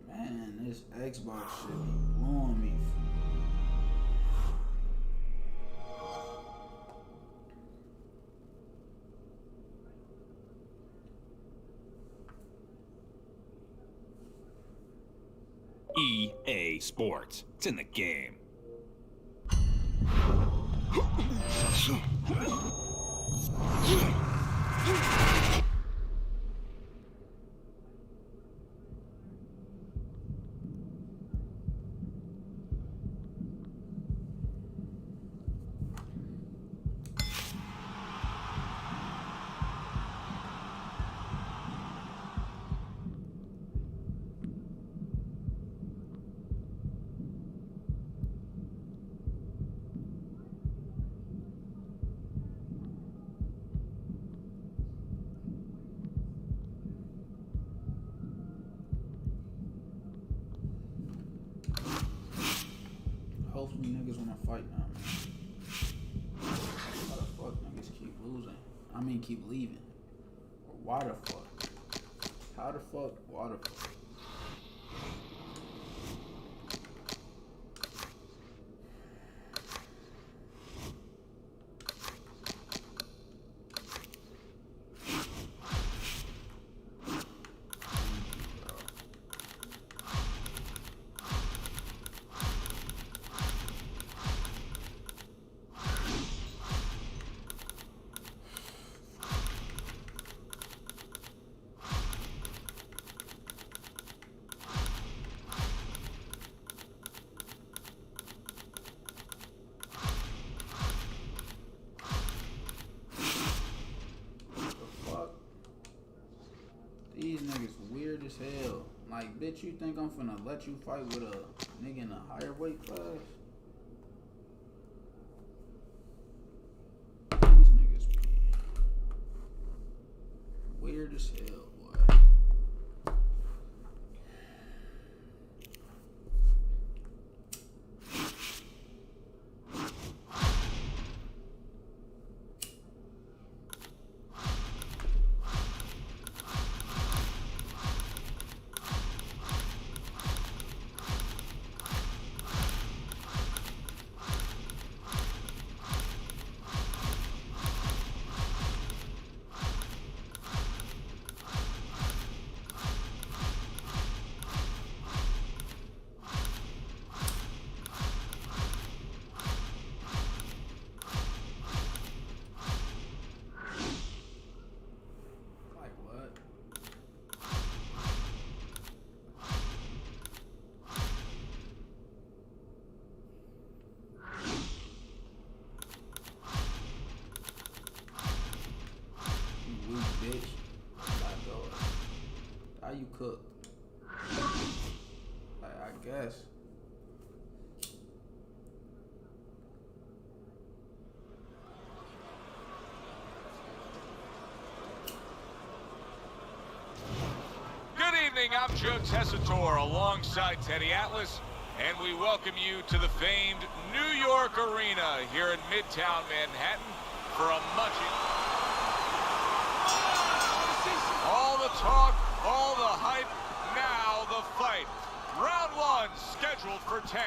Man, this Xbox shit be blowing me. EA Sports. It's in the game. Hopefully niggas wanna fight now, man. Why the fuck niggas keep losing? I mean keep leaving. Or why the fuck? How the fuck? Why the fuck? These niggas weird as hell. Like, bitch, you think I'm finna let you fight with a nigga in a higher weight class? These niggas be weird as hell, boy. Bitch, how you cook? I guess. Good evening, I'm Joe Tessitore alongside Teddy Atlas, and we welcome you to the famed New York Arena here in Midtown Manhattan for a much... All the talk, all the hype, now the fight. Round one, scheduled for 10.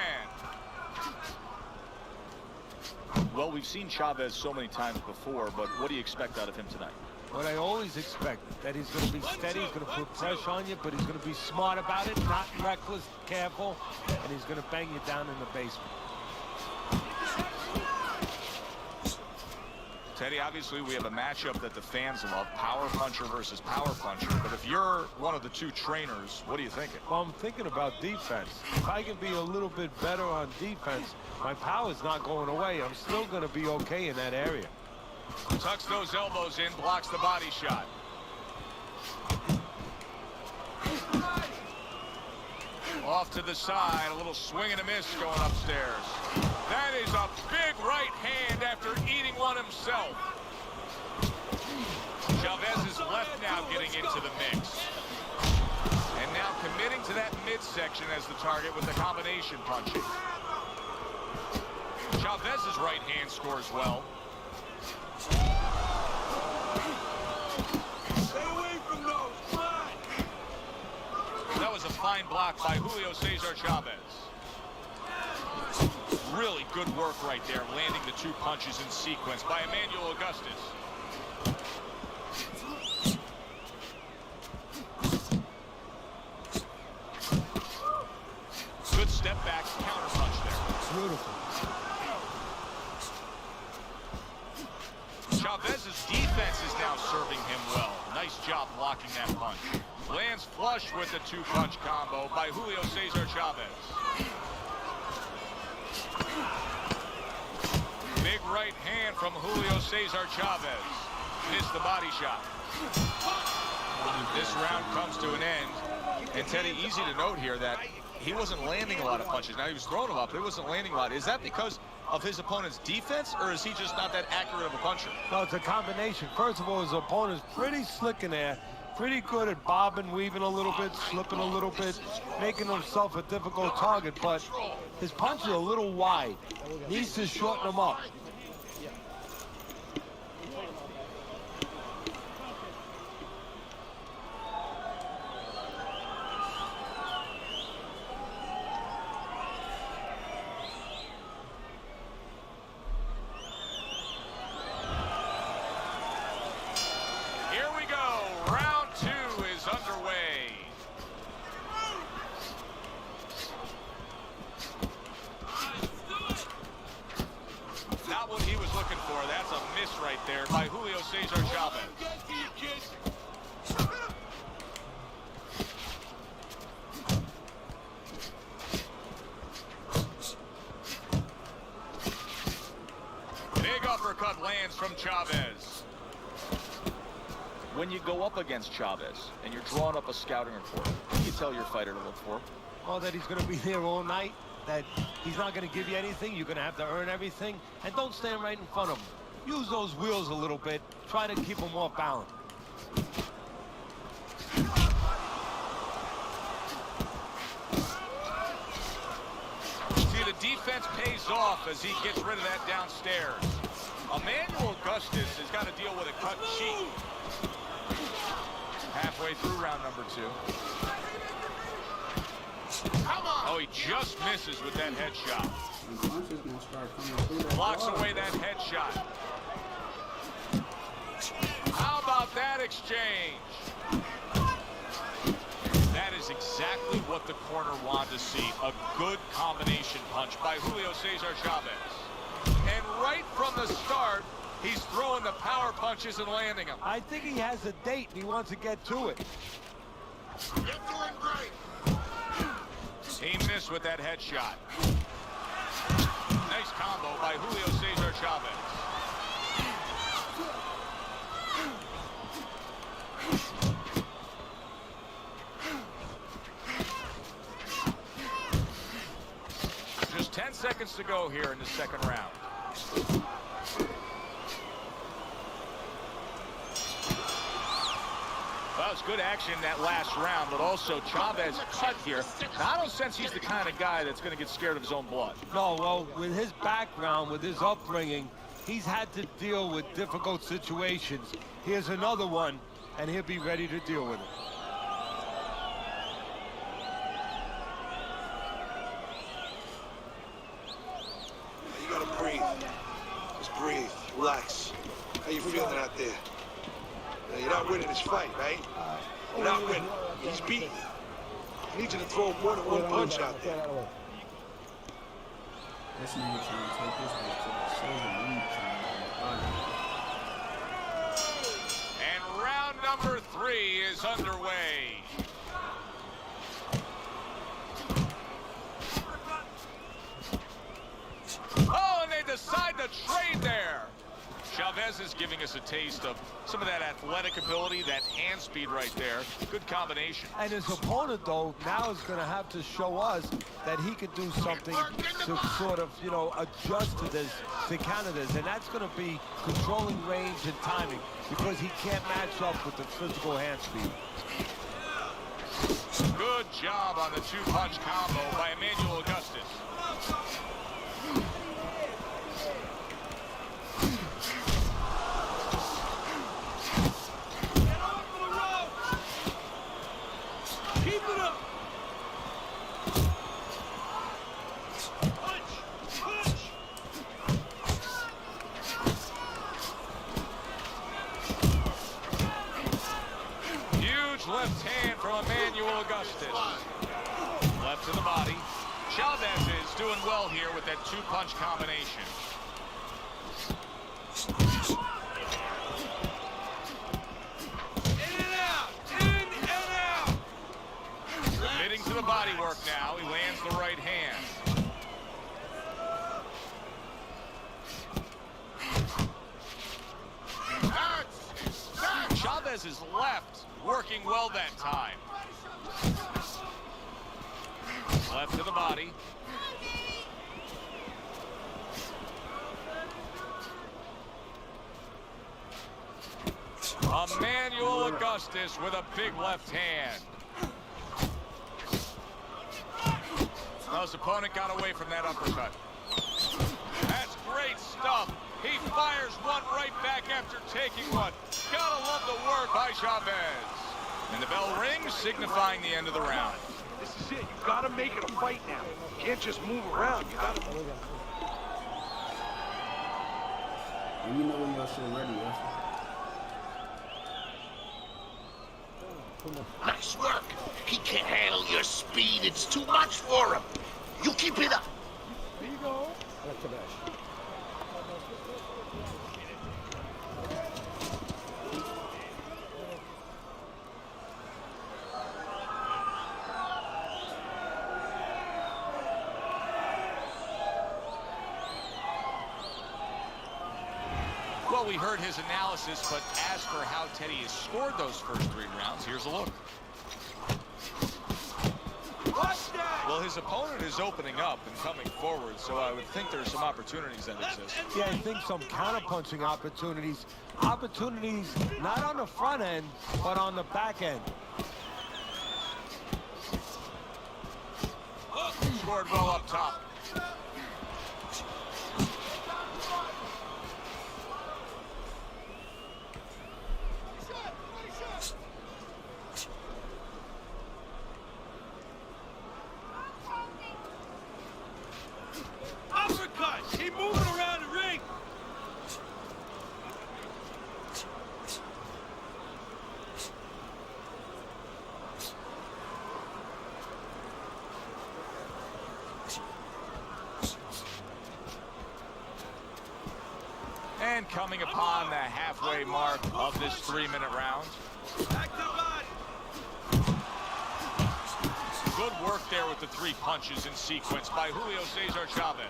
Well, we've seen Chavez so many times before, but what do you expect out of him tonight? What I always expect, that he's going to be steady, he's going to put pressure on you, but he's going to be smart about it, not reckless, careful, and he's going to bang you down in the basement. Teddy, obviously we have a matchup that the fans love, power puncher versus power puncher. But if you're one of the two trainers, what are you thinking? Well, I'm thinking about defense. If I can be a little bit better on defense, my power's not going away. I'm still going to be okay in that area. Tucks those elbows in, blocks the body shot. Off to the side, a little swing and a miss going upstairs. That is a big right hand after eating one himself. Chavez is left now getting into the mix. And now committing to that midsection as the target with the combination punching. Chavez's right hand scores well. Stay away from those. Come on. That was a fine block by Julio Cesar Chavez. Really good work right there, landing the two punches in sequence by Emmanuel Augustus. Good step back, counter punch there. Beautiful. Chavez's defense is now serving him well. Nice job blocking that punch. Lands flush with the two-punch combo by Julio Cesar Chavez. Big right hand from Julio Cesar Chavez. Missed the body shot. This round comes to an end. And Teddy, easy to note here that he wasn't landing a lot of punches. Now he was throwing them up, but he wasn't landing a lot. Is that because of his opponent's defense, or is he just not that accurate of a puncher? No, it's a combination. First of all, his opponent's pretty slick in there. Pretty good at bobbing, weaving a little bit, slipping a little bit, making himself a difficult target, but his punches are a little wide. Needs to shorten them up. Here we go. Round two is underway. Not what he was looking for. That's a miss right there by Julio Cesar Chavez. Big uppercut lands from Chavez. When you go up against Chavez and you're drawing up a scouting report, what do you tell your fighter to look for? Well, that he's going to be there all night, that he's not going to give you anything. You're going to have to earn everything. And don't stand right in front of him. Use those wheels a little bit. Try to keep him off balance. See, the defense pays off as he gets rid of that downstairs. Emmanuel Augustus has got to deal with a cut cheek. Halfway through round number two. Oh, he just misses with that headshot. Blocks away that headshot. How about that exchange? That is exactly what the corner wanted to see. A good combination punch by Julio Cesar Chavez. And right from the start, he's throwing the power punches and landing them. I think he has a date and he wants to get to it. You're doing great. He missed with that headshot. Nice combo by Julio Cesar Chavez. Just 10 seconds to go here in the second round. Well, it's good action in that last round, but also Chavez cut here. Now, I don't sense he's the kind of guy that's going to get scared of his own blood. No, well, with his background, with his upbringing, he's had to deal with difficult situations. Here's another one, and he'll be ready to deal with it. You gotta breathe. Just breathe. Relax. How you feeling out there? Now, you're not winning this fight, right? You're not winning. He's beating you. I need you to throw more than one punch out there. This nigga trying to take this bitch to the silver. I'm trying to number 3 is underway. Oh, and they decide to trade there. Chavez is giving us a taste of some of that athletic ability, that hand speed right there. Good combination. And his opponent, though, now is going to have to show us that he could do something to sort of, you know, adjust to this, to counter this. And that's going to be controlling range and timing, because he can't match up with the physical hand speed. Good job on the 2-punch combo by Emmanuel Augustus. Left hand from Emmanuel Augustus. Left to the body. Chavez is doing well here with that 2-punch combination. In and out! In and out! Committing to the body work now. He lands the right hand. Chavez's left working well that time. Left to the body. Emmanuel Augustus with a big left hand. Well, his opponent got away from that uppercut. That's great stuff. He fires one right back after taking one. Gotta love the work by Chavez. And the bell rings, signifying the end of the round. This is it. You gotta make it a fight now. You can't just move around. You gotta move. And you know when your shit ready, Nice work. He can't handle your speed. It's too much for him. You keep it up. There you go. Well, we heard his analysis, but as for how Teddy has scored those first 3 rounds, here's a look. Well, his opponent is opening up and coming forward, so I would think there's some opportunities that exist. Yeah, I think some counterpunching opportunities. Opportunities not on the front end, but on the back end. Scored well up top. Keep moving around the ring. And coming upon the halfway mark of this 3-minute round. Back to the body. Good work there with the 3 punches in sequence by Julio Cesar Chavez.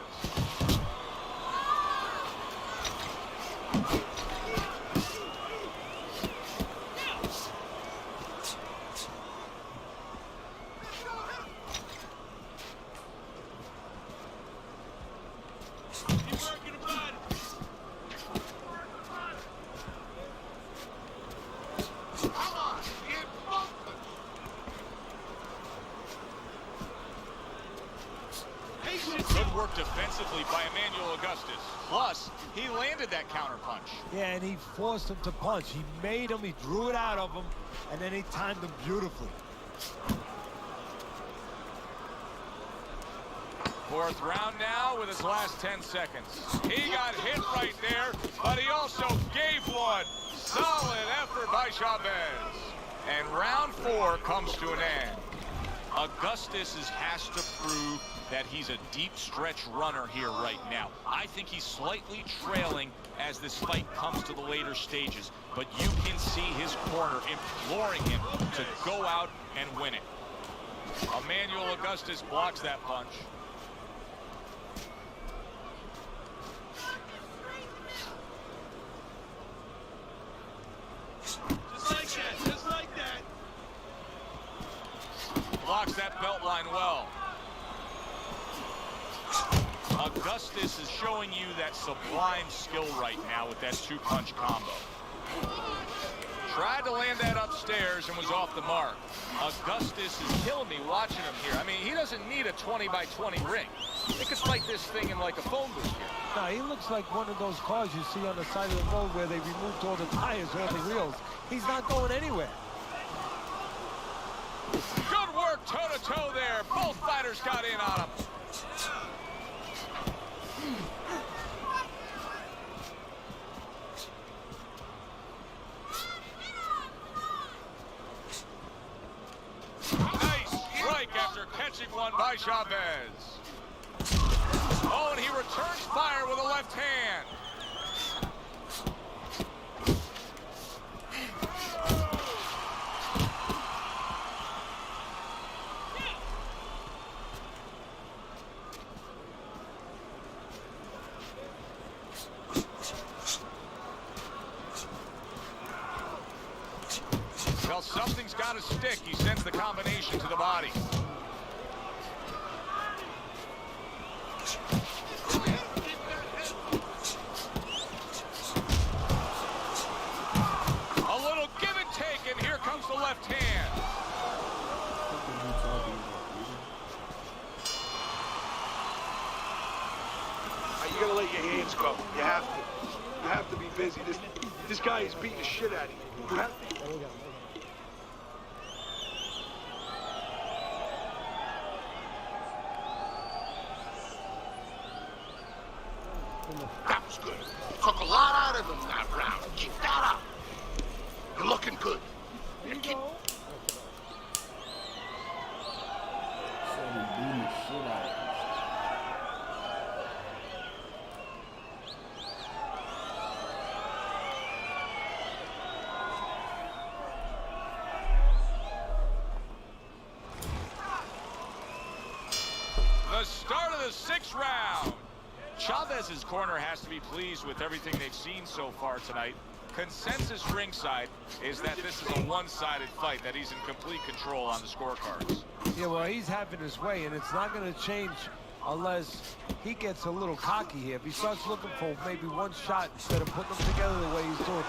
Good work defensively by Emmanuel Augustus. Plus, he landed that counterpunch. Yeah, and he forced him to punch. He made him, he drew it out of him, and then he timed him beautifully. 4th round now with his last 10 seconds. He got hit right there, but he also gave one. Solid effort by Chavez. And round 4 comes to an end. Augustus has to prove that he's a deep stretch runner here right now. I think he's slightly trailing as this fight comes to the later stages, but you can see his corner imploring him to go out and win it. Emmanuel Augustus blocks that punch. Just like that. Blocks that belt line well. Augustus is showing you that sublime skill right now with that two-punch combo. Tried to land that upstairs and was off the mark. Augustus is killing me watching him here. I mean, he doesn't need a 20-by-20 ring. They could fight this thing in like a phone booth here. No, he looks like one of those cars you see on the side of the road where they removed all the tires, all the wheels. He's not going anywhere. Good work toe-to-toe there. Both fighters got in on him. Nice strike after catching one by Chavez. Oh, and he returns fire with a left hand. Well, something's got to stick. He sends the combination to the body. A little give and take, and here comes the left hand. You gotta let your hands go. You have to. You have to be busy. This guy is beating the shit out of you. You have to. That was good. Took a lot out of him that round. Keep that up. You're looking good. Yeah, keep... The start of the 6th round. Chavez's corner has to be pleased with everything they've seen so far tonight. Consensus ringside is that this is a one-sided fight, that he's in complete control on the scorecards. Yeah, well, he's having his way, and it's not going to change unless he gets a little cocky here. If he starts looking for maybe one shot instead of putting them together the way he's doing,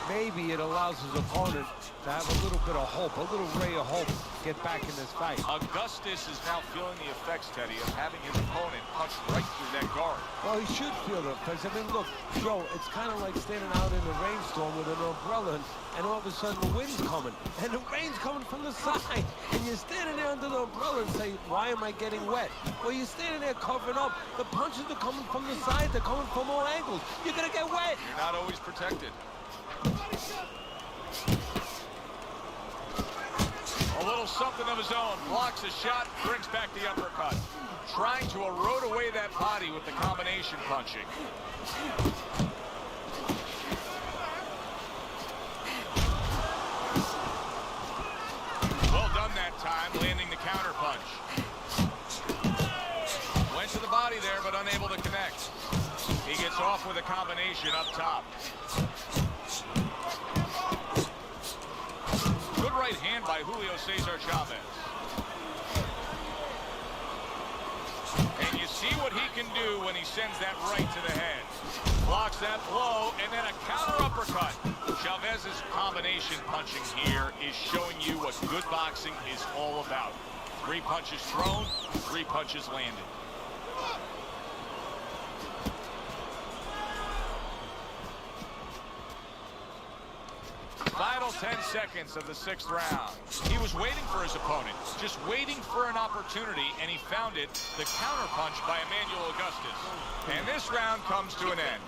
maybe it allows his opponent to have a little bit of hope, a little ray of hope, get back in this fight. Augustus is now feeling the effects, Teddy, of having his opponent punch right through that guard. Well, he should feel the effects. I mean, look, Joe, it's kind of like standing out in a rainstorm with an umbrella, and all of a sudden the wind's coming, and the rain's coming from the side, and you're standing there under the umbrella and say, why am I getting wet? Well, you're standing there covering up. The punches are coming from the side. They're coming from all angles. You're going to get wet. You're not always protected. A little something of his own. Blocks a shot, brings back the uppercut. Trying to erode away that body with the combination punching. Well done that time, landing the counter punch. Went to the body there, but unable to connect. He gets off with a combination up top. Good right hand by Julio Cesar Chavez. And you see what he can do when he sends that right to the head. Blocks that blow, and then a counter uppercut. Chavez's combination punching here is showing you what good boxing is all about. 3 punches thrown, 3 punches landed. Final 10 seconds of the 6th round. He was waiting for his opponent, just waiting for an opportunity, and he found it, the counterpunch by Emmanuel Augustus. And this round comes to an end.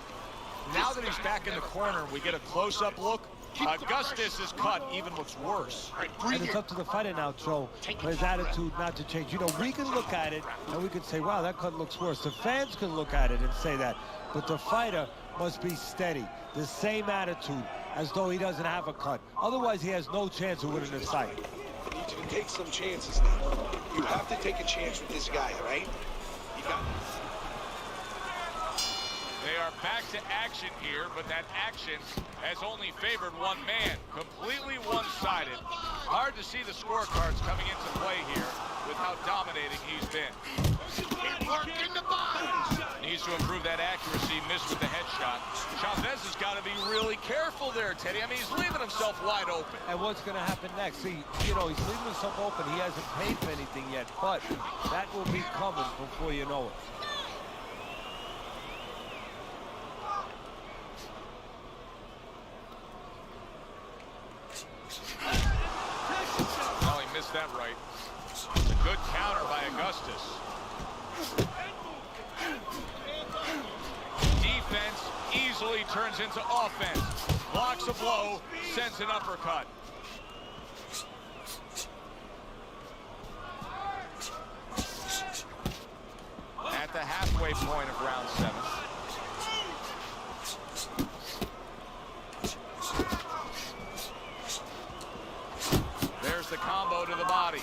Now that he's back in the corner, we get a close-up look Augustus' cut even looks worse. All right, And breathe it's in. up to the fighter now, Joe, for his attitude not to change. You know, we can look at it and we can say, wow, that cut looks worse. The fans can look at it and say that. But the fighter must be steady, the same attitude, as though he doesn't have a cut. Otherwise, he has no chance of winning this fight. I need you to take some chances now. You have to take a chance with this guy, all right? You got They are back to action here, but that action has only favored one man. Completely one-sided. Hard to see the scorecards coming into play here with how dominating he's been. Keep working the body. Needs to improve that accuracy, missed with the headshot. Chavez has got to be really careful there, Teddy. I mean, he's leaving himself wide open. And what's going to happen next? See, you know, he's leaving himself open. He hasn't paid for anything yet, but that will be coming before you know it. Oh, he missed that right. It's a good counter by Augustus. Defense easily turns into offense. Blocks a blow, sends an uppercut. At the halfway point of round 7. There's the combo to the body.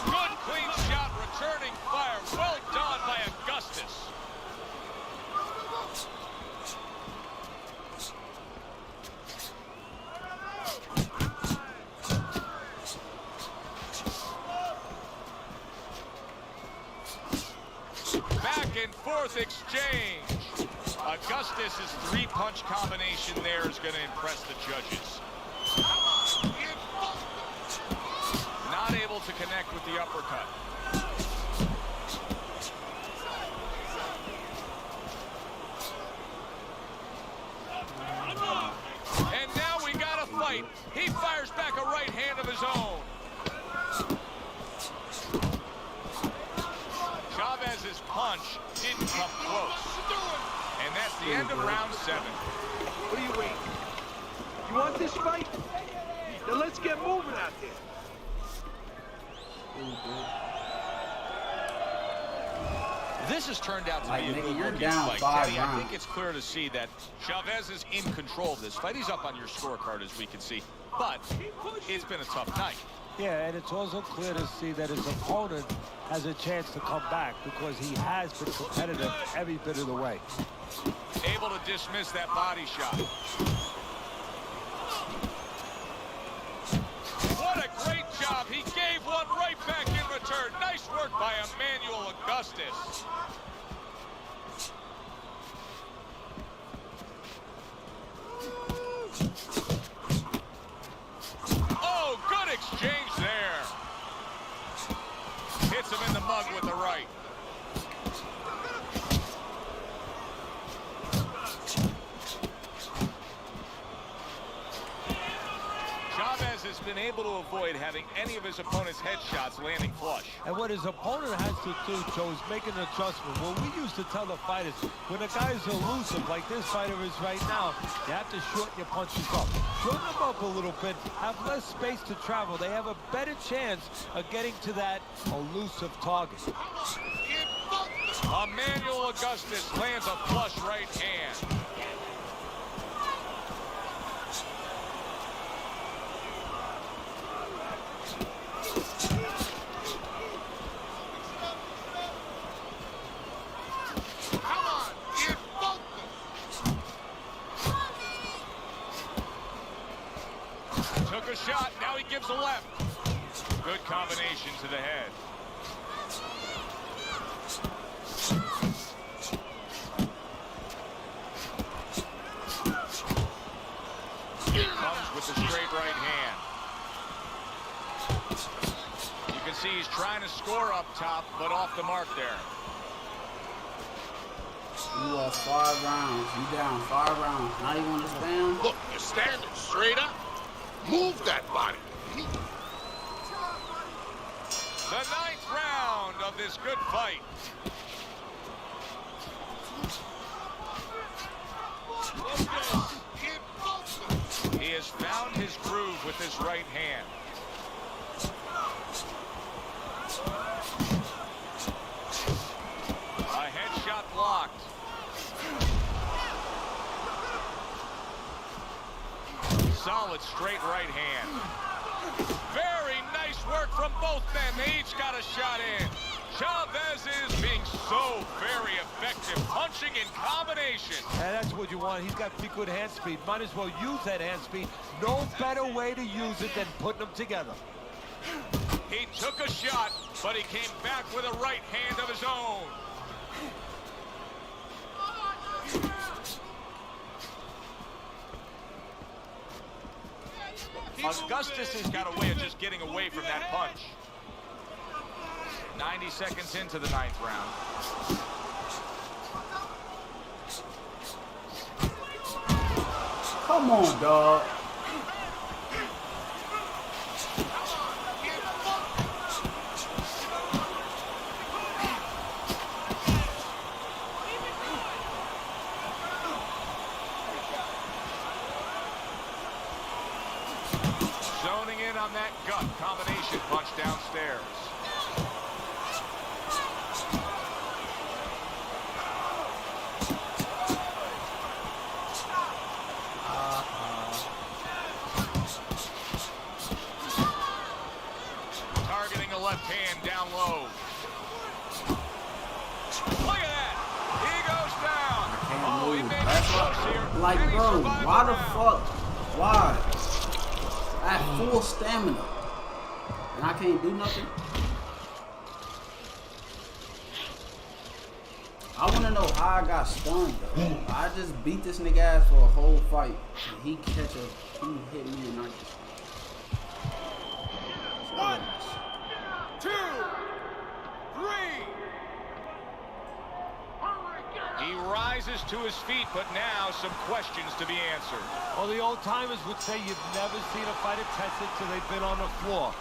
Good clean shot, returning fire. Well done by Augustus. Back and forth exchange. Augustus's 3-punch combination there is going to impress the judges. Not able to connect with the uppercut. And now we got a fight. He fires back a right hand of his own. Chavez's punch didn't come close. And that's the end of round 7. What are you waiting? You want this fight? Then let's get moving out there. This has turned out to Like, be a nigga, good you're looking down fight. 5 Teddy, I rounds. think it's clear to see that Chavez is in control of this fight. He's up on your scorecard, as we can see. But it's been a tough night. Yeah, and it's also clear to see that his opponent has a chance to come back because he has been competitive every bit of the way. Able to dismiss that body shot. What a great job. He gave one right back in return. Nice work by Emmanuel Augustus. Oh, good exchange there. Hits him in the mug with the right. Chavez has been able to avoid having any of his opponent's headshots landing flush. And what his opponent has to do, Joe, is make an adjustment. Well, we used to tell the fighters, when a guy's elusive, like this fighter is right now, you have to shorten your punches up. Shorten them up a little bit, have less space to travel. They have a better chance of getting to that elusive target. Emmanuel Augustus lands a flush right hand. Took a shot, now he gives a left. Good combination to the head. Comes with the straight right hand. You can see he's trying to score up top, but off the mark there. You lost 5 rounds. You down 5 rounds. Now you want to stand? Look, you're standing straight up. Move that body. The 9th round of this good fight. has found his groove with his right hand. A headshot blocked. Solid straight right hand. Very nice work from both men. They each got a shot in. Chavez is being so very effective, punching in combination. And that's what you want. He's got pretty good hand speed. Might as well use that hand speed. No better way to use it than putting them together. He took a shot, but he came back with a right hand of his own. Augustus has got a way of just getting away from that punch. 90 seconds into the 9th round. Come on, dog. Zoning in on that gut combination punch downstairs. Targeting a left hand down low. Look at that. He goes down. Oh, he made it close here. Like, And he bro, survived why the the round. fuck? Why? I have full stamina. And I can't do nothing? I want to know how I got stunned, though. I just beat this nigga ass for a whole fight. And he hit me and I just... 1, 2, 3. He rises to his feet, but now some questions to be answered. Well, the old timers would say you've never seen a fighter tested till they've been on the floor.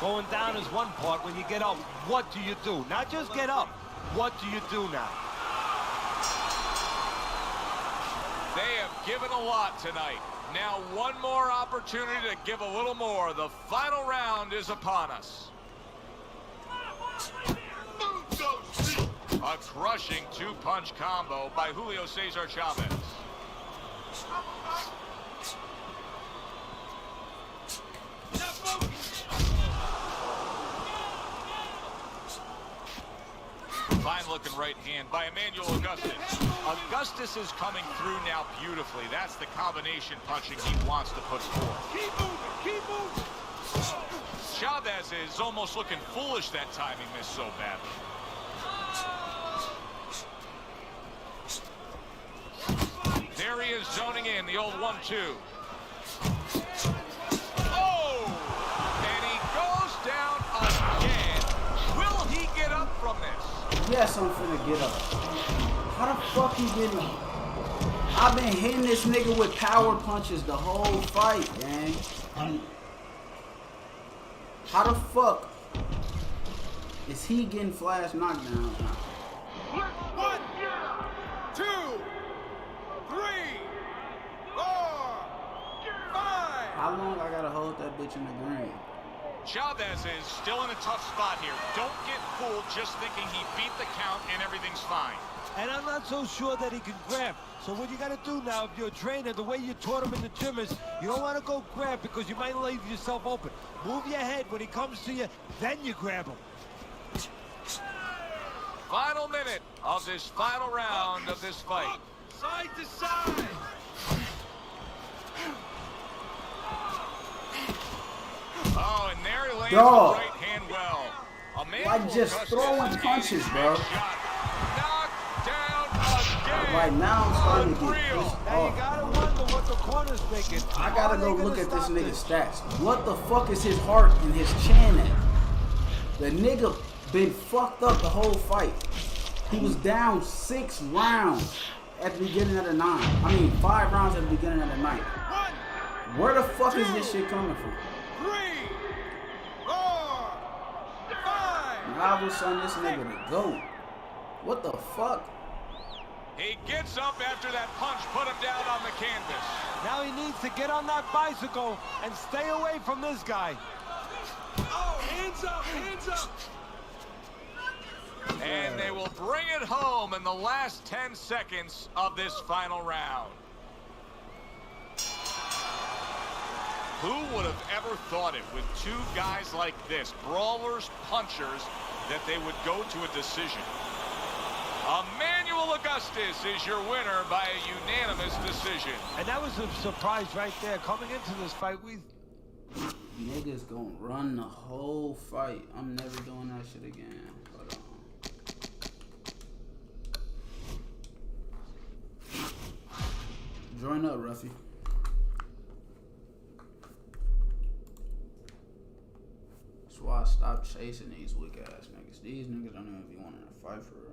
Going down is one part. When you get up, what do you do? Not just get up. What do you do now? They have given a lot tonight. Now one more opportunity to give a little more. The final round is upon us. A crushing two-punch combo by Julio Cesar Chavez. Fine-looking right hand by Emmanuel Augustus. Augustus is coming through now beautifully. That's the combination punching he wants to put forth. Keep moving, keep moving. Chavez is almost looking foolish that time he missed so badly. There he is zoning in, the old 1-2. Oh! And he goes down again. Will he get up from this? Yes, I'm finna get up. How the fuck he getting up? I've been hitting this nigga with power punches the whole fight, gang. How the fuck is he getting flash knockdowns now? 1, 2, 3, 4, 5. How long I gotta hold that bitch in the green? Chavez is still in a tough spot here. Don't get fooled just thinking he beat the count and everything's fine. And I'm not so sure that he can grab. So what you got to do now, if you're a trainer, the way you taught him in the gym is you don't want to go grab because you might leave yourself open. Move your head when he comes to you, then you grab him. Final minute of this final round of this fight. Side to side. Oh, and there he lands Dog. the right hand well. Like just throwing punches, bro. Knocked down again. Right now I'm starting to get Unreal. pissed Now you off. got to wonder what the corner's thinking. I gotta How go are they look gonna at this stop nigga's stats. What the fuck is his heart and his chin at? The nigga been fucked up the whole fight. He was down 6 rounds at the beginning of the 9. I mean 5 rounds at the beginning of the 9. 1, Where the fuck is this shit coming from? 3, 4, 5. Now I was on this nigga to go. What the fuck? He gets up after that punch put him down on the canvas. Now he needs to get on that bicycle and stay away from this guy. Oh, hands up, hands up. And they will bring it home in the last 10 seconds of this final round. Who would have ever thought it with two guys like this, brawlers, punchers, that they would go to a decision? Emmanuel Augustus is your winner by a unanimous decision. And that was a surprise right there. Coming into this fight, Niggas gonna run the whole fight. I'm never doing that shit again. Hold on. Join up, Ruffy. That's why I stopped chasing these weak ass niggas. These niggas don't even be wanting to fight for real.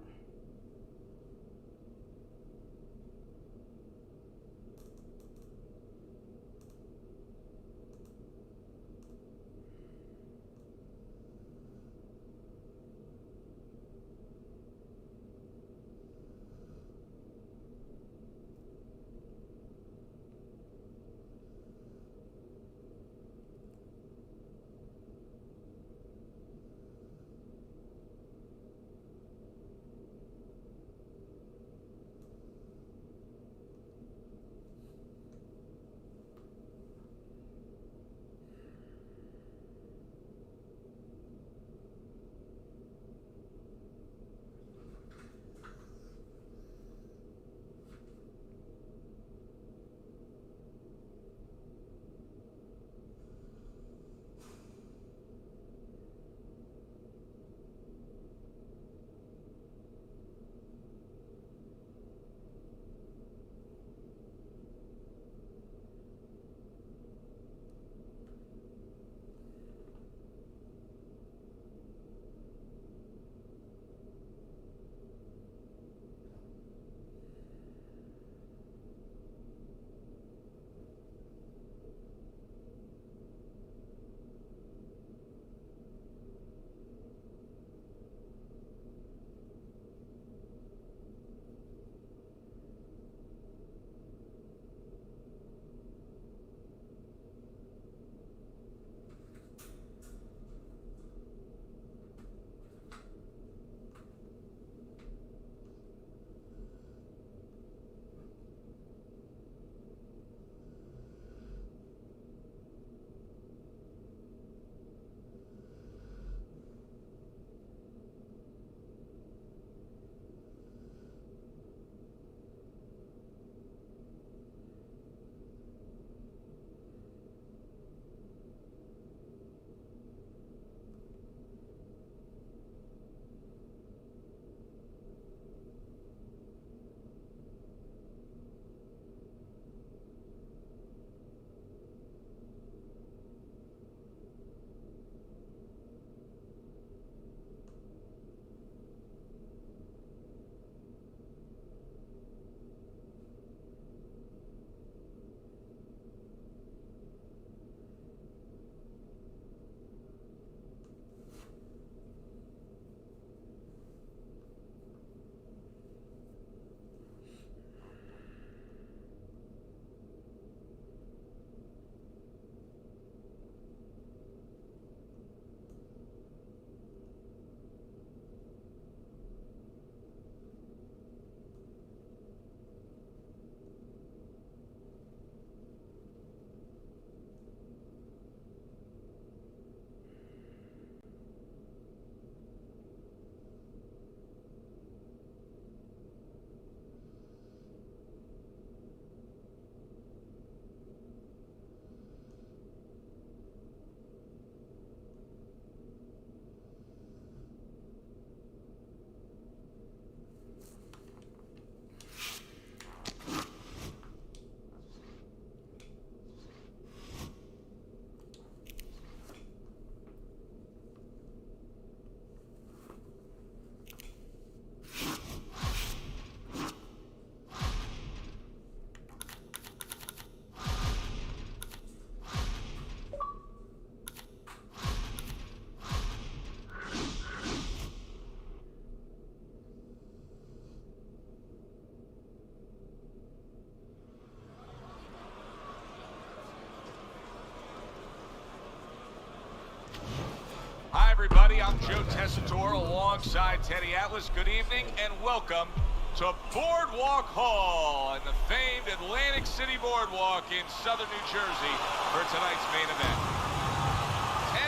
everybody. I'm Joe Tessitore alongside Teddy Atlas. Good evening and welcome to Boardwalk Hall and the famed Atlantic City Boardwalk in southern New Jersey for tonight's main event.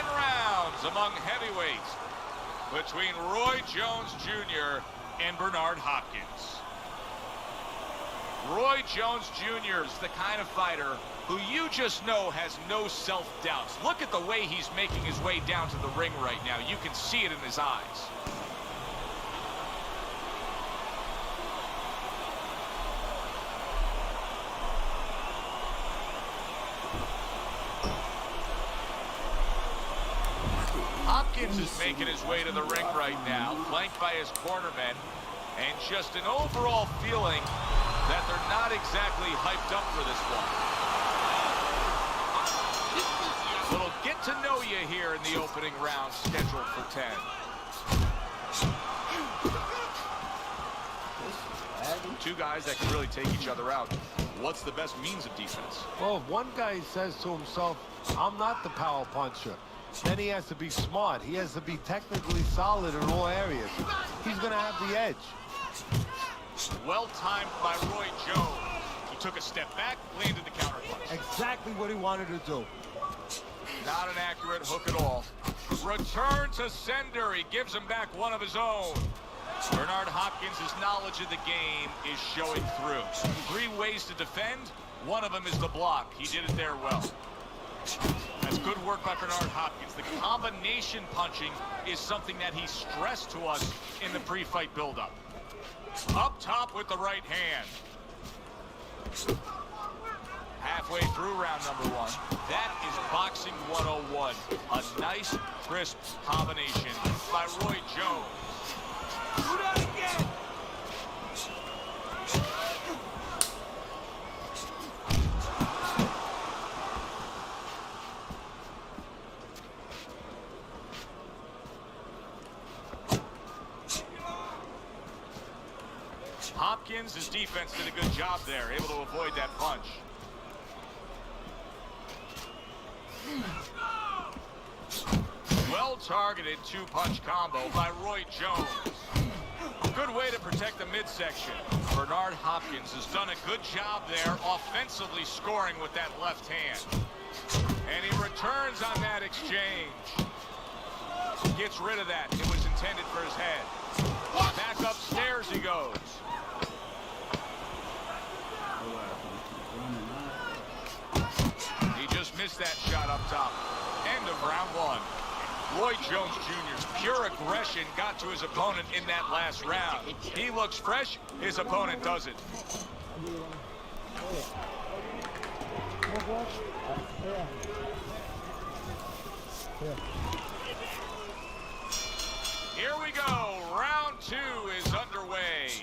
10 rounds among heavyweights between Roy Jones Jr. and Bernard Hopkins. Roy Jones Jr. is the kind of fighter who you just know has no self-doubts. Look at the way he's making his way down to the ring right now. You can see it in his eyes. Hopkins is making his way to the ring right now, flanked by his cornermen, and just an overall feeling that they're not exactly hyped up for this one. Little get to know you here in the opening round, scheduled for 10. Two guys that can really take each other out. What's the best means of defense? Well, if one guy says to himself, I'm not the power puncher, then he has to be smart. He has to be technically solid in all areas. He's going to have the edge. Well timed by Roy Jones. He took a step back, landed the counter punch. Exactly what he wanted to do. Not an accurate hook at all. Return to sender. He gives him back one of his own. Bernard Hopkins' knowledge of the game is showing through. 3 ways to defend. One of them is the block. He did it there well. That's good work by Bernard Hopkins. The combination punching is something that he stressed to us in the pre-fight buildup. Up top with the right hand. Halfway through round number 1. That is boxing 101. A nice, crisp combination by Roy Jones. Do that again. Hopkins, his defense did a good job there, able to avoid that punch. Well-targeted 2-punch combo by Roy Jones. Good way to protect the midsection. Bernard Hopkins has done a good job there, offensively scoring with that left hand. And he returns on that exchange. Gets rid of that. It was intended for his head. Back upstairs he goes. He just missed that shot up top. End of round 1. Roy Jones Jr.'s pure aggression got to his opponent in that last round. He looks fresh, his opponent doesn't. Here we go, round 2 is underway.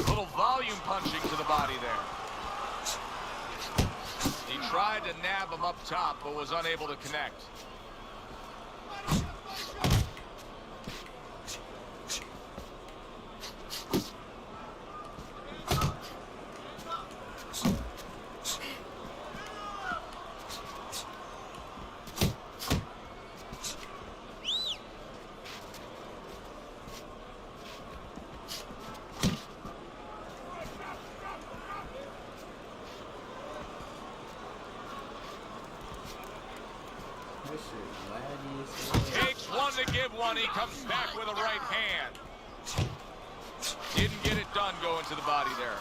Little volume punching to the body there. He tried to nab him up top, but was unable to connect. Takes one to give one. He comes back with a right hand. Didn't get it done going to the body there.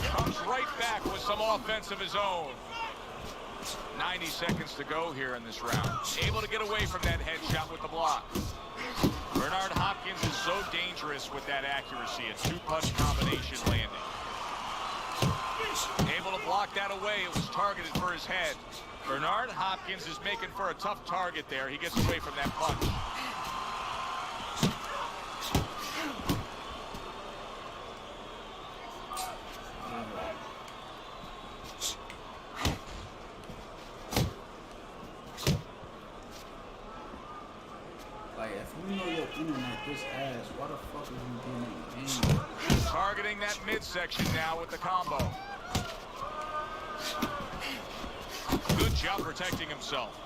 Comes right back with some offense of his own. 90 seconds to go here in this round. Able to get away from that headshot with the block. Bernard Hopkins is so dangerous with that accuracy. A 2-punch combination landing. Able to block that away. It was targeted for his head. Bernard Hopkins is making for a tough target there. He gets away from that punch. Like, if you know your internet this ass, why the fuck are you doing it? Targeting that midsection now with the combo. job protecting himself.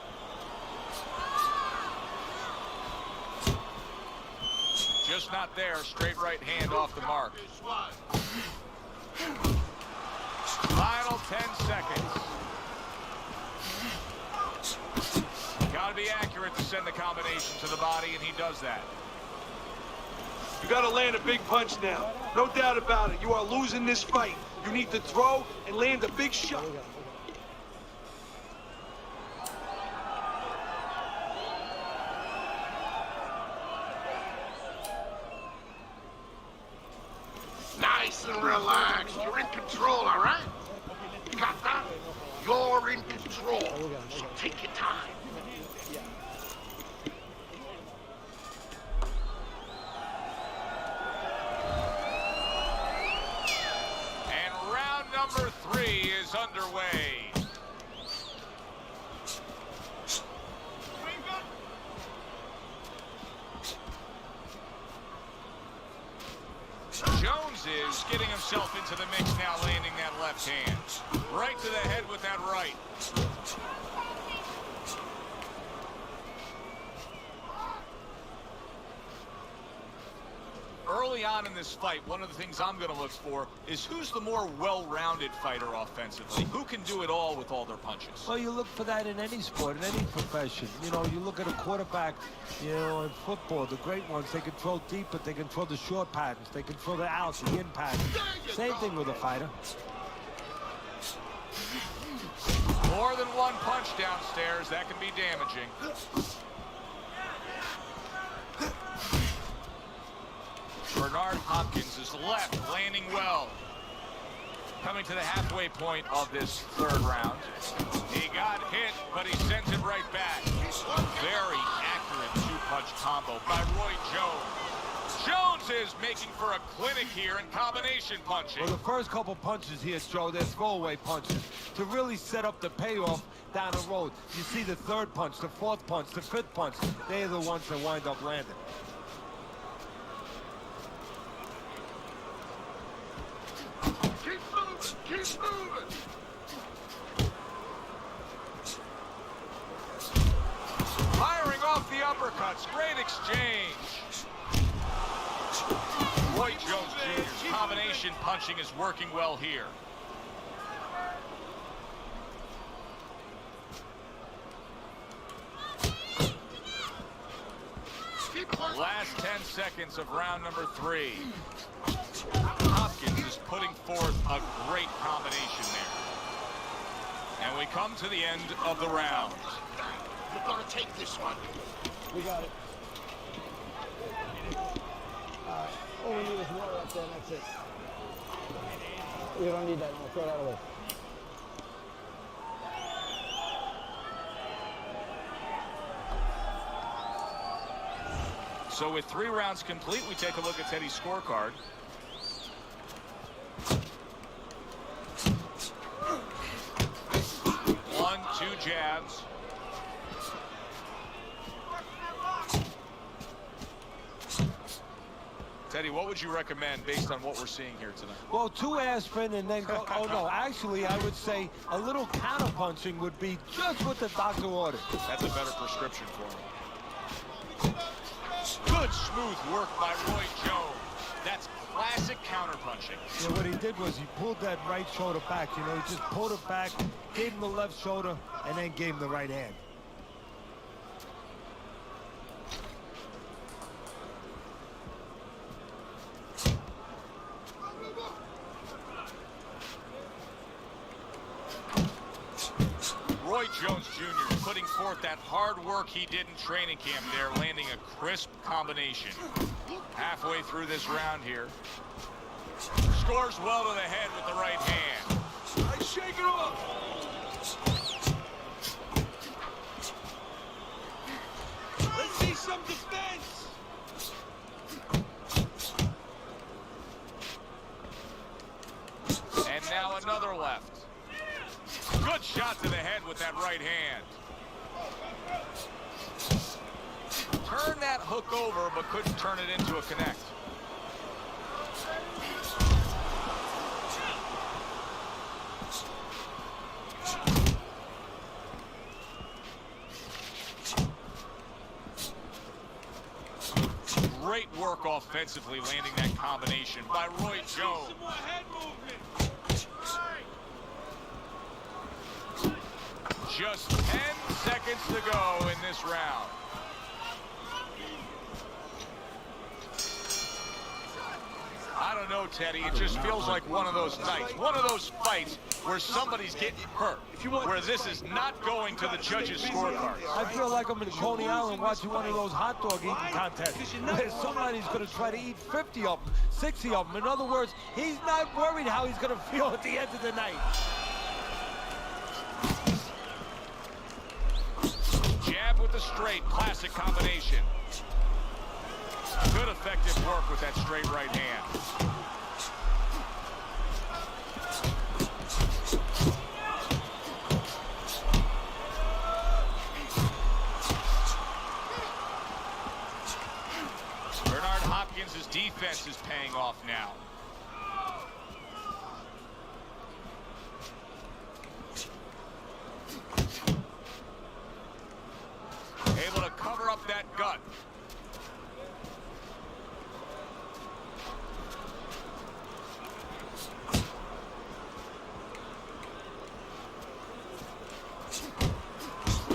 Just not there. Straight right hand off the mark. Final 10 seconds. Got to be accurate to send the combination to the body, and he does that. You gotta land a big punch now. No doubt about it. You are losing this fight. You need to throw and land a big shot. Nice and relaxed. You're in control, all right? You got that? You're in control. So take your time. And round number 3 is underway. Jones is getting himself into the mix now, landing that left hand. Right to the head with that right. Early on in this fight, one of the things I'm going to look for is who's the more well-rounded fighter offensively. Who can do it all with all their punches? Well, you look for that in any sport, in any profession. You know, you look at a quarterback, you know, in football, the great ones, they can throw deep, but they can throw the short patterns. They can throw the outs, the in patterns. Same thing with a fighter. More than one punch downstairs, that can be damaging. Bernard Hopkins is left, landing well. Coming to the halfway point of this 3rd round. He got hit, but he sends it right back. Very accurate 2-punch combo by Roy Jones. Jones is making for a clinic here in combination punching. Well, the first couple punches here, Joe, they're throwaway punches to really set up the payoff down the road. You see the 3rd punch, the 4th punch, the 5th punch. They're the ones that wind up landing. Keep moving. Firing off the uppercuts. Great exchange. Roy Jones Jr.'s combination punching is working well here. Last 10 seconds of round number 3. Hopkins is putting forth a great combination there. And we come to the end of the round. You're gonna take this one. We got it. Alright. All we need is water up there, and that's it. We don't need that. No, throw that away. So with 3 rounds complete, we take a look at Teddy's scorecard. One, 2 jabs. Teddy, what would you recommend based on what we're seeing here tonight? Well, 2 aspirin and then go. Oh, no. Actually, I would say a little counterpunching would be just what the doctor ordered. That's a better prescription for him. Good smooth work by Roy Jones. That's classic counterpunching. Yeah, what he did was he pulled that right shoulder back. You know, he just pulled it back, gave him the left shoulder, and then gave him the right hand. Roy Jones Jr. putting forth that hard work he did in training camp there, landing a crisp combination. Halfway through this round here. Scores well to the head with the right hand. I shake it off. Let's see some defense. And now another left. Good shot to the head with that right hand. Turned that hook over, but couldn't turn it into a connect. Great work offensively landing that combination by Roy Jones. Just 10 seconds to go in this round. I don't know, Teddy. It just feels like one of those nights, one of those fights where somebody's getting hurt, where this is not going to the judges' scorecards. I feel like I'm in Coney Island watching one of those hot dog eating contests where somebody's going to try to eat 50 of them, 60 of them. In other words, he's not worried how he's going to feel at the end of the night. Jab with the straight, classic combination. Good effective work with that straight right hand. Bernard Hopkins' defense is paying off now. Able to cover up that gut.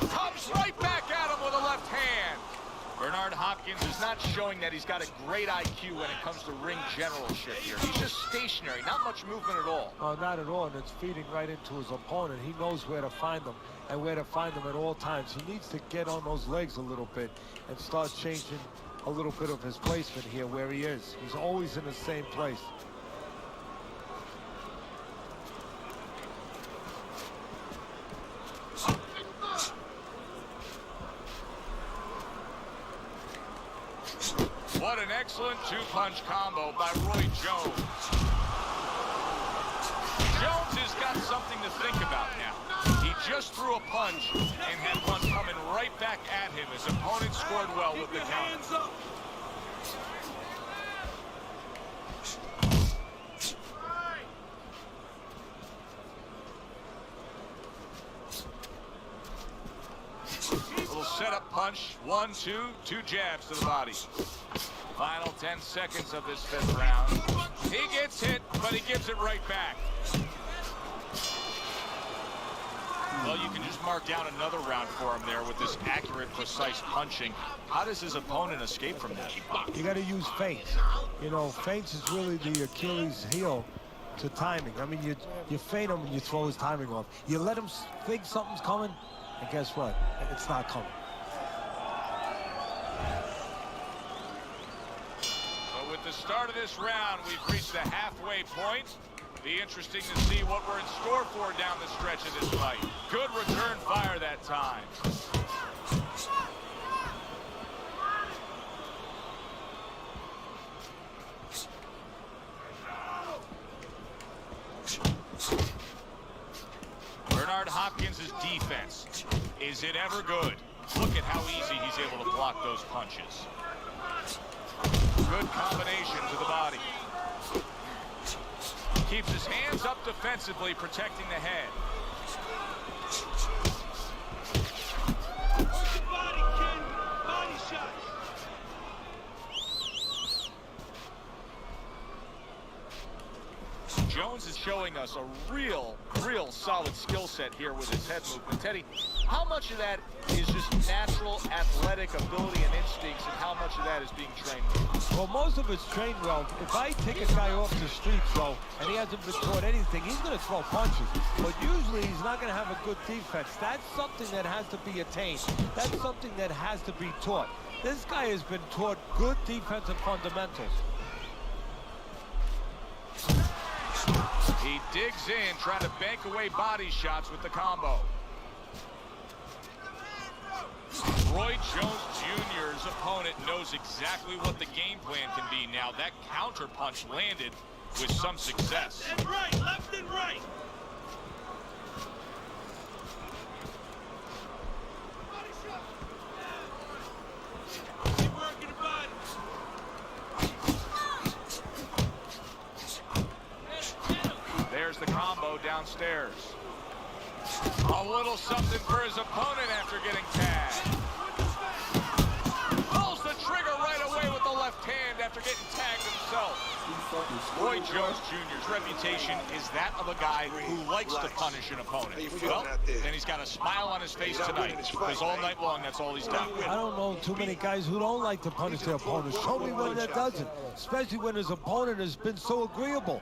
Comes right back at him with a left hand. Bernard Hopkins is not showing that he's got a great IQ when it comes to ring generalship here. He's just stationary, not much movement at all. Oh, not at all, and it's feeding right into his opponent. He knows where to find them and where to find them at all times. He needs to get on those legs a little bit and start changing a little bit of his placement here where he is. He's always in the same place. What an excellent two-punch combo by Roy Jones. Jones has got something to think about now. He just threw a punch and had one coming right back at him. His opponent scored well with the counter. Little setup punch. 1, 2, 2 jabs to the body. Final 10 seconds of this 5th round. He gets hit, but he gives it right back. Well, you can just mark down another round for him there with this accurate, precise punching. How does his opponent escape from that? You got to use feints. You know, feints is really the Achilles heel to timing. I mean, you feint him and you throw his timing off. You let him think something's coming, and guess what? It's not coming. So with the start of this round, we've reached the halfway point. Be interesting to see what we're in store for down the stretch of this fight. Good return fire that time. Bernard Hopkins' defense. Is it ever good? Look at how easy he's able to block those punches. Good combination to the body. Keeps his hands up defensively, protecting the head. Body shot. Jones is showing us a real solid skill set here with his head movement. Teddy, how much of that is just natural athletic ability and instincts, and how much of that is being trained with? Well, most of it's trained well. If I take a guy off the street, though, and he hasn't been taught anything, he's going to throw punches. But usually he's not going to have a good defense. That's something that has to be attained. That's something that has to be taught. This guy has been taught good defensive fundamentals. He digs in, trying to bank away body shots with the combo. Roy Jones Jr.'s opponent knows exactly what the game plan can be now. That counter punch landed with some success. Left and right, left and right. Keep working the body. There's the combo downstairs. A little something for his opponent after getting tagged. Pulls the trigger right away with the left hand. after getting tagged himself. Roy Jones Jr.'s reputation is that of a guy who likes to punish an opponent. Well, then he's got a smile on his face tonight, because all night long, that's all he's done. I don't know too many guys who don't like to punish their opponents. Show me one that doesn't, especially when his opponent has been so agreeable.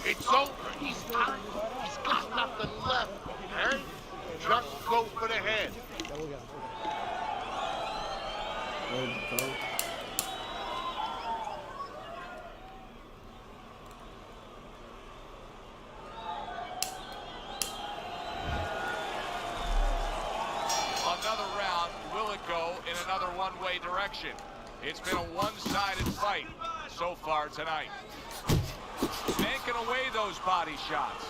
It's over. He's done. He's got nothing left, okay? Just go for the head. Another round, will it go in another one-way direction? It's been a one-sided fight so far tonight. Making away those body shots.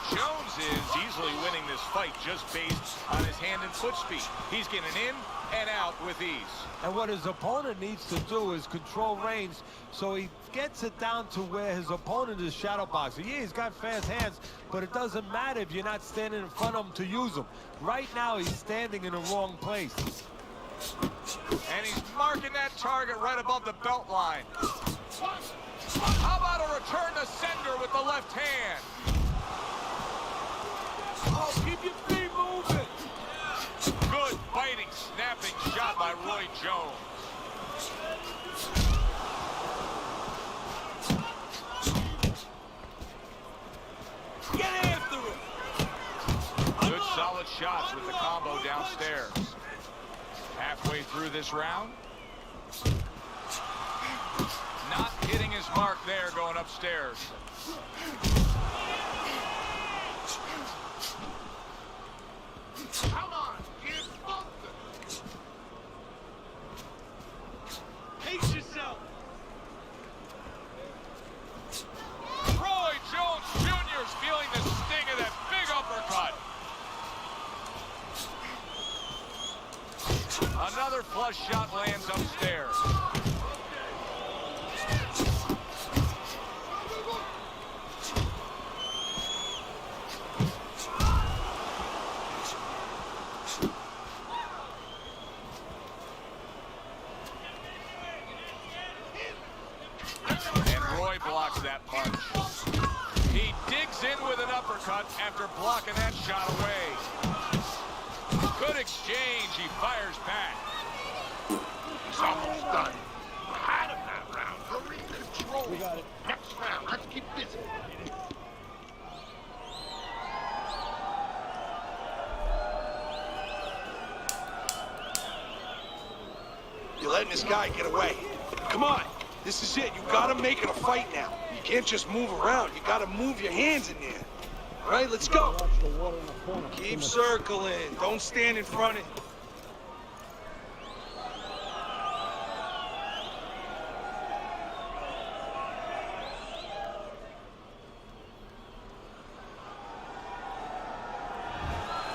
Jones is easily winning this fight just based on his hand and foot speed. He's getting in and out with ease. And what his opponent needs to do is control range so he gets it down to where his opponent is shadow boxing. Yeah, he's got fast hands, but it doesn't matter if you're not standing in front of him to use them. Right now, he's standing in the wrong place. And he's marking that target right above the belt line. How about a return to sender with the left hand? Oh, keep your feet moving. Good biting, snapping shot by Roy Jones. Get after it. Good solid shots with the combo downstairs. Halfway through this round. Not hitting his mark there going upstairs. Come on, kid. Pace yourself. Roy Jones Jr. is feeling the sting of that big uppercut. Another flush shot lands upstairs. Blocks that punch. He digs in with an uppercut after blocking that shot away. Good exchange. He fires back. He's almost done. You had him that round. You're in control. We got it. Next round, let's keep busy. You're letting this guy get away. Come on. This is it. You gotta make it a fight now. You can't just move around. You gotta move your hands in there. All right, let's go. Watch the water in the corner. Keep circling. Don't stand in front of him.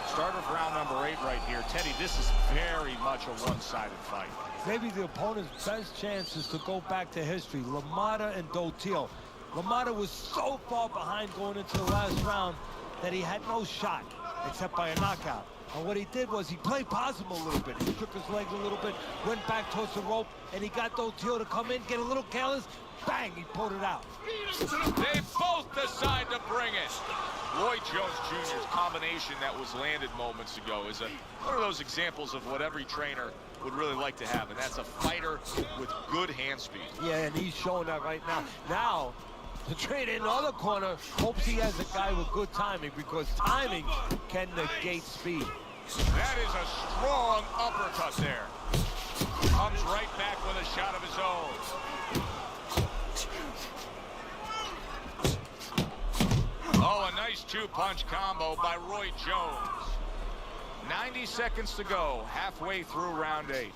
Start of round number 8 right here. Teddy, this is very much a one-sided fight. Maybe the opponent's best chance is to go back to history. LaMotta and Dotil. LaMotta was so far behind going into the last round that he had no shot except by a knockout. And what he did was he played possum a little bit. He shook his legs a little bit, went back towards the rope, and he got Dotil to come in, get a little careless. Bang, he pulled it out. They both decide to bring it. Roy Jones Jr.'s combination that was landed moments ago is one of those examples of what every trainer would really like to have, and that's a fighter with good hand speed. Yeah, and he's showing that right now. Now, the trainer in the other corner hopes he has a guy with good timing, because timing can negate speed. That is a strong uppercut there. Comes right back with a shot of his own. Oh, a nice two-punch combo by Roy Jones. 90 seconds to go, halfway through round 8.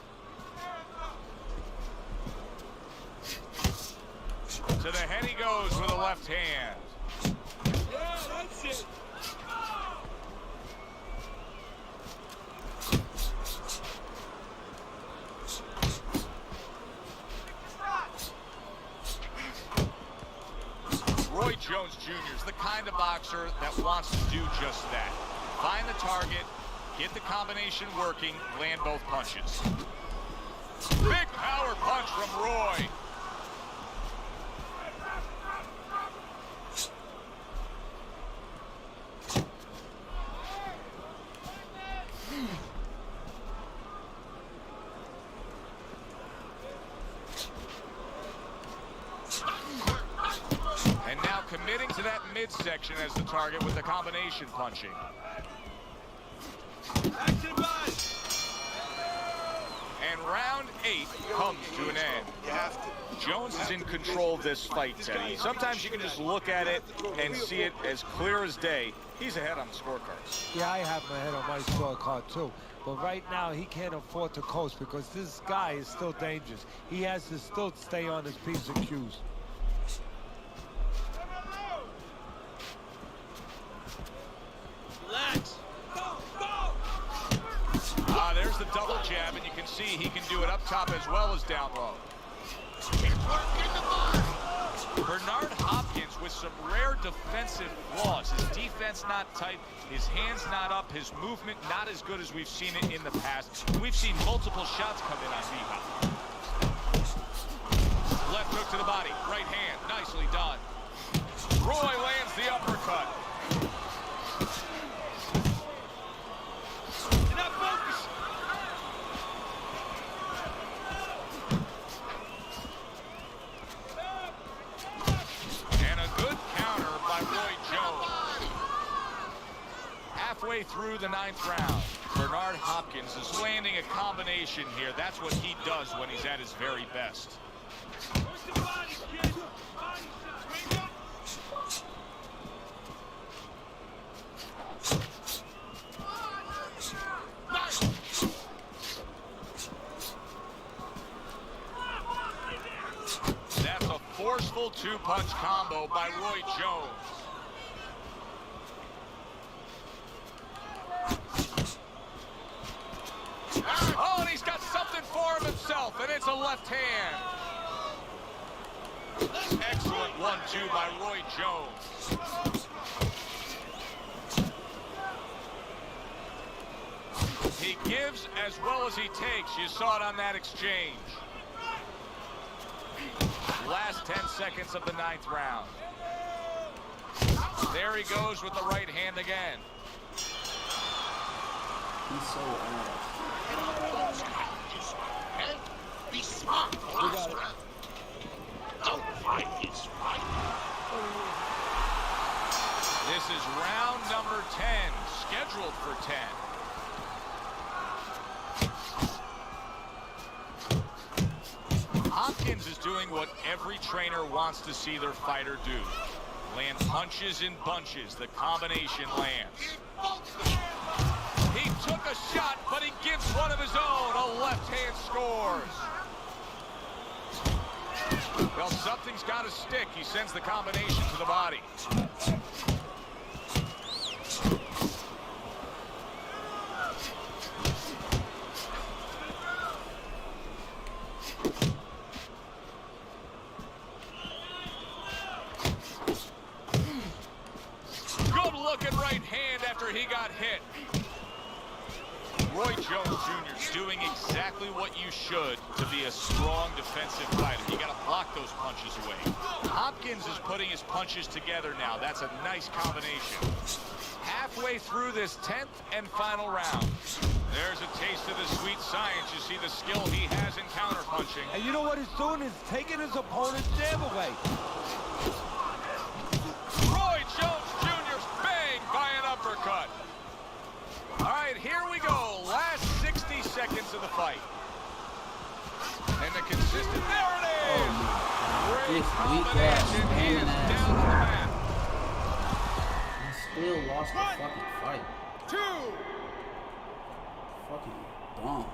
To the head he goes with a left hand. Yeah, that's it. Roy Jones Jr. is the kind of boxer that wants to do just that. Find the target, Get the combination working, land both punches. Big power punch from Roy. And now committing to that midsection as the target with the combination punching. And round 8 comes to an end. Jones is in control of this fight, Teddy. Sometimes you can just look at it and see it as clear as day. He's ahead on the scorecards. Yeah, I have my head on my scorecard too. But right now, he can't afford to coast because this guy is still dangerous. He has to still stay on his piece of cues. Relax. There's the double jab, and you can see he can do it up top as well as down low. Bernard Hopkins with some rare defensive flaws. His defense not tight, his hands not up, his movement not as good as we've seen it in the past. We've seen multiple shots come in on B-Hop. Left hook to the body, right hand, nicely done. Roy lands the uppercut. Halfway through the 9th round, Bernard Hopkins is landing a combination here. That's what he does when he's at his very best. That's a forceful two-punch combo by Roy Jones. Oh, and he's got something for himself, and it's a left hand. Excellent 1-2 by Roy Jones. He gives as well as he takes. You saw it on that exchange. Last 10 seconds of the 9th round. There he goes with the right hand again. He's so ass. Be smart, Oscar. Don't fight this fight. This is round number 10, scheduled for 10. Hopkins is doing what every trainer wants to see their fighter do. Land punches in bunches. The combination lands. He took a shot, but he gives one of his own. A left hand scores. Well, something's got to stick. He sends the combination to the body. Good looking right hand after he got hit. Roy Jones Jr. is doing exactly what you should to be a strong defensive fighter. You got to block those punches away. Hopkins is putting his punches together now. That's a nice combination. Halfway through this 10th and final round. There's a taste of the sweet science. You see the skill he has in counterpunching. And you know what he's doing? He's taking his opponent's jab away. Roy Jones Jr.'s banged by an uppercut. All right, here we go. Last 60 seconds of the fight. And the consistent, there it is! Great combination. He is down to the mat. He still lost the fucking fight. 2. Fucking dumb.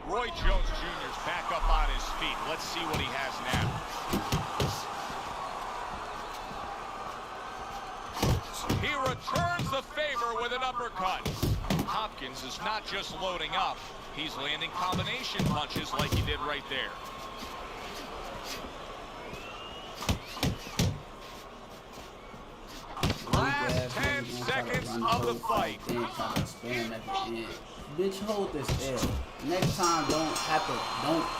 Roy Jones Jr. is back up on his feet. Let's see what he has now. He returns the favor with an uppercut. Hopkins is not just loading up, he's landing combination punches like he did right there. Last 10 seconds of the the fight. Then try to spam at the end. Bitch, hold this L. Next time, don't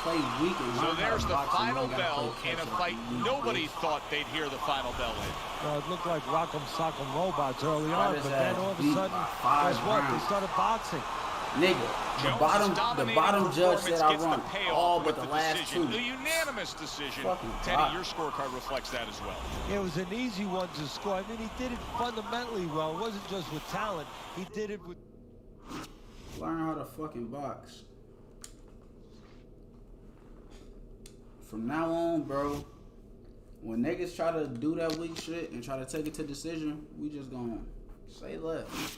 play weak and So learn how there's to the box and final learn how to bell play in a catch up, fight you nobody bitch. thought they'd hear the final bell in. Well, it looked like Rock'em Sock'em Robots early on, Got his but then ass all of a beat sudden, by 5 guess what? They rounds. started boxing. Nigga, the bottom judge said I run all but the last two. A unanimous decision. Fucking Teddy, God. your scorecard reflects that as well. It was an easy one to score. I mean, he did it fundamentally well. It wasn't just with talent. He did it with... Learn how to fucking box. From now on, bro, when niggas try to do that weak shit and try to take it to decision, we just gonna say left.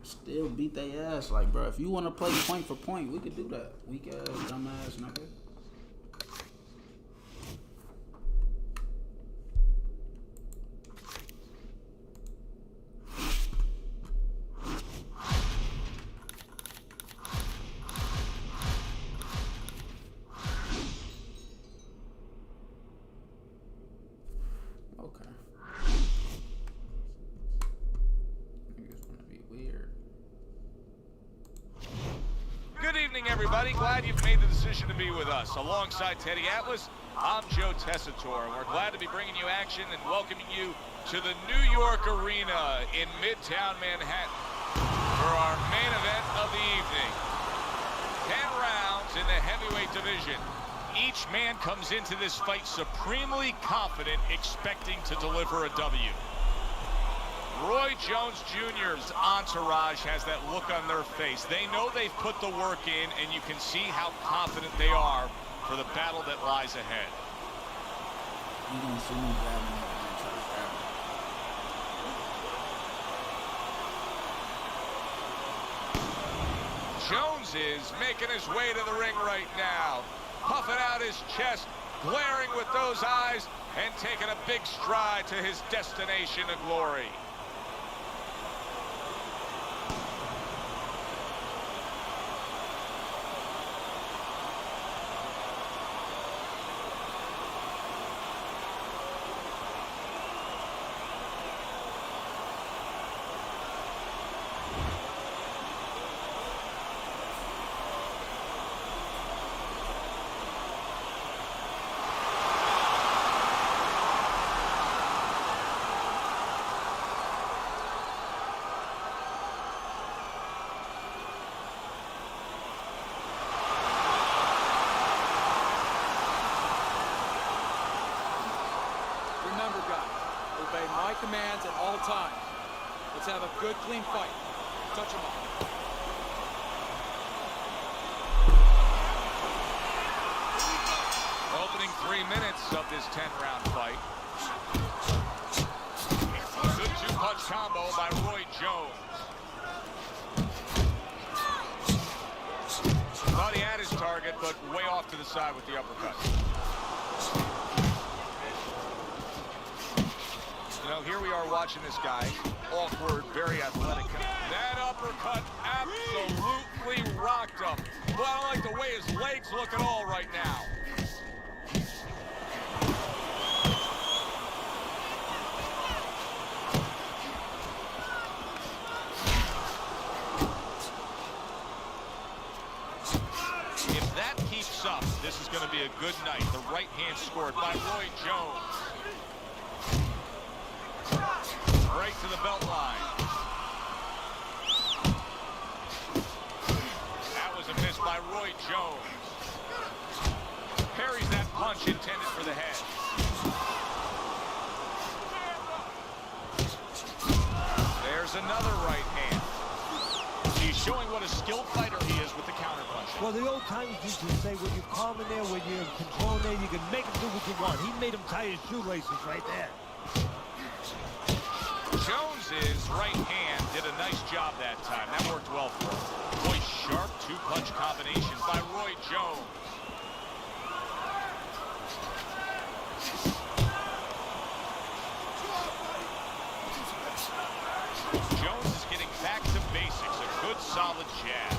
Still beat their ass. Like, bro, if you want to play point for point, we could do that. Weak ass, dumb ass nigga. Okay. Niggas wanna be weird. Good evening, everybody. Glad you've made the decision to be with us. Alongside Teddy Atlas, I'm Joe Tessitore. We're glad to be bringing you action and welcoming you to the New York Arena in Midtown Manhattan for our main event of the evening. 10 rounds in the heavyweight division. Each man comes into this fight supremely confident, expecting to deliver a W. Roy Jones Jr.'s entourage has that look on their face. They know they've put the work in, and you can see how confident they are for the battle that lies ahead. You gonna see me grabbing that and try to grab it. Jones is making his way to the ring right now, puffing out his chest, glaring with those eyes, and taking a big stride to his destination of glory. Remember, guys, obey my commands at all times. Let's have a good, clean fight. Touch him up. Opening 3 minutes of this 10-round fight. Good two-punch combo by Roy Jones. Thought he had his target, but way off to the side with the uppercut. You know, here we are watching this guy, awkward, very athletic. That uppercut absolutely rocked him. Well, I don't like the way his legs look at all right now. If that keeps up, this is going to be a good night. The right hand scored by Roy Jones. Right to the belt line. That was a miss by Roy Jones. Parries that punch intended for the head. There's another right hand. He's showing what a skilled fighter he is with the counterpunch. Well, the old timers used to say when you're calm in there, when you're in control in there, you can make him do what you want. He made him tie his shoelaces right there. Jones's right hand did a nice job that time. That worked well for him. Boy, sharp two-punch combination by Roy Jones. Jones is getting back to basics. A good, solid jab.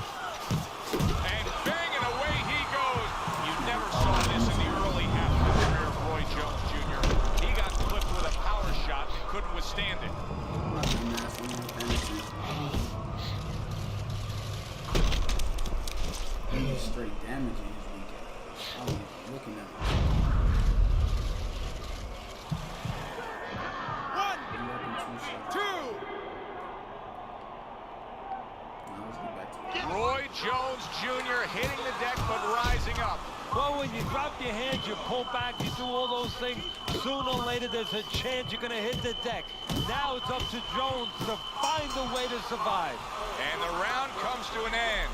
And banging away he goes. You never saw this in the early half of the career of Roy Jones Jr. He got clipped with a power shot and couldn't withstand it. I'm not doing that. I'm not Jr. hitting the deck but rising up. Well, when you drop your hands, you pull back, you do all those things, sooner or later there's a chance you're going to hit the deck. Now it's up to Jones to find a way to survive. And the round comes to an end.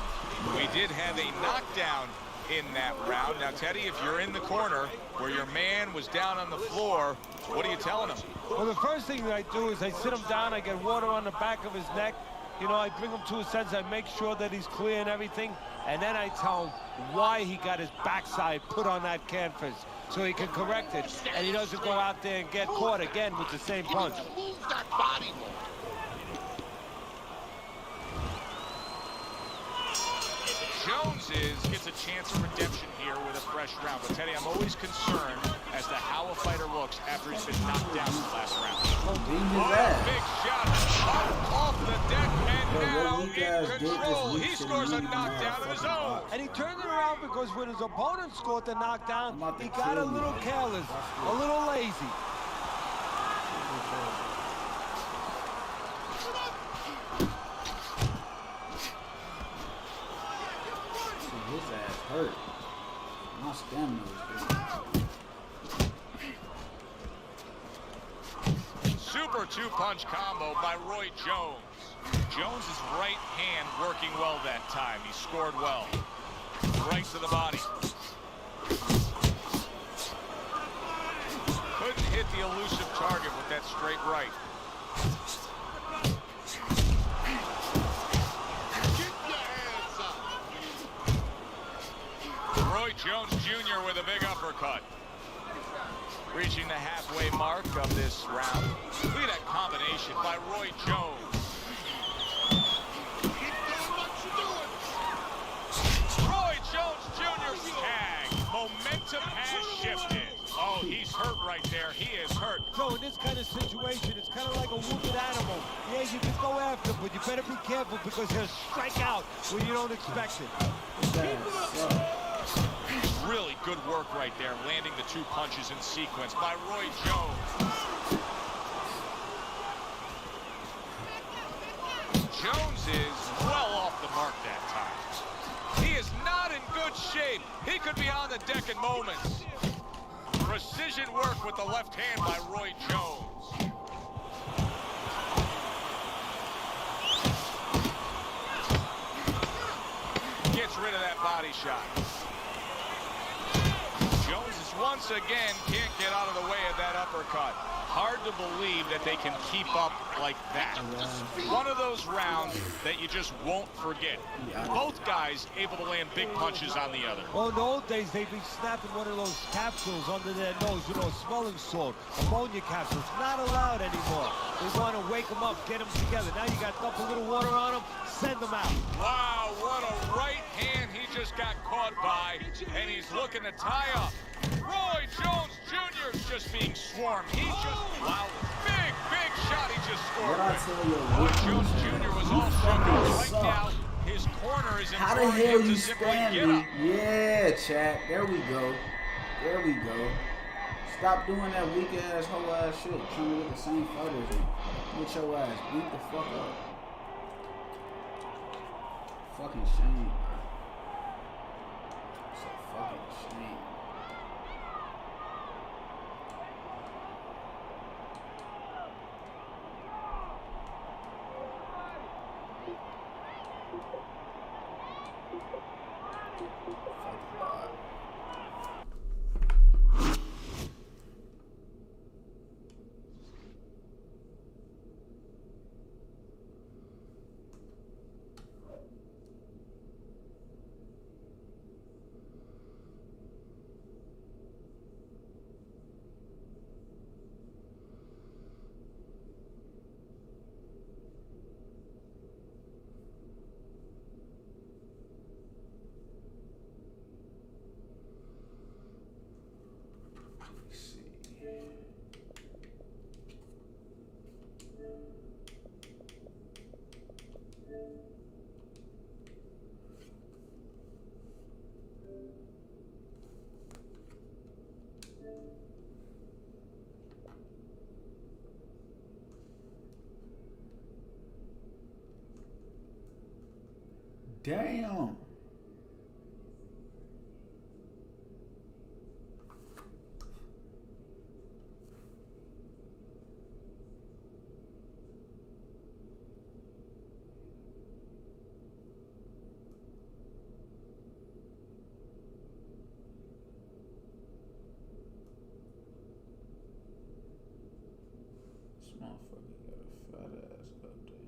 We did have a knockdown in that round. Now, Teddy, if you're in the corner where your man was down on the floor, what are you telling him? Well, the first thing that I do is I sit him down, I get water on the back of his neck. You know, I bring him to a sense, I make sure that he's clear and everything, and then I tell him why he got his backside put on that canvas, so he can correct it, and he doesn't go out there and get caught again with the same punch. Move that body more. Jones gets a chance of redemption here with a fresh round. But, Teddy, I'm always concerned as to how a fighter looks after he's been knocked down in the last round. Big shot off the deck, and now in control. He scores a knockdown of his own. And he turned it around because when his opponent scored the knockdown, he got a little careless, a little lazy. His ass hurt. My stamina was Super two-punch combo by Roy Jones. Jones's right hand working well that time. He scored well. Right to the body. Couldn't hit the elusive target with that straight right. Roy Jones Jr. with a big uppercut. Reaching the halfway mark of this round. Look at that combination by Roy Jones. Keep doing what you're doing. Roy Jones Jr.'s tag. Momentum has shifted. Oh, he's hurt right there. He is hurt. So in this kind of situation, it's kind of like a wounded animal. Yeah, you can go after him, but you better be careful because he'll strike out when you don't expect it. Really good work right there, landing the two punches in sequence by Roy Jones. Jones is well off the mark that time. He is not in good shape. He could be on the deck in moments. Precision work with the left hand by Roy Jones. Gets rid of that body shot. Jones is once again can't get out of the way of that uppercut. Hard to believe that they can keep up like that. One of those rounds that you just won't forget. Both guys able to land big punches on the other. Well, in the old days, they'd be snapping one of those capsules under their nose, you know, smelling salt, ammonia capsules. Not allowed anymore. They want to wake them up, get them together. Now you got to dump a little water on them, send them out. Wow, what a right hand he just got caught by, and he's looking to tie up. Roy Jones Jr. is just being swarmed. He just, wow, big shot he just scored. Roy Jones Jr. was all shook up. Right now, his corner is how the imploring hell him you to simply stand get me? up. Yeah, chat. There we go. There we go. Stop doing that weak ass, hoe ass shit. Trying to get the same fighters in. Get your ass beat the fuck up. Fucking shame, bro. It's a fucking shame. Damn. motherfucker got a fat ass update.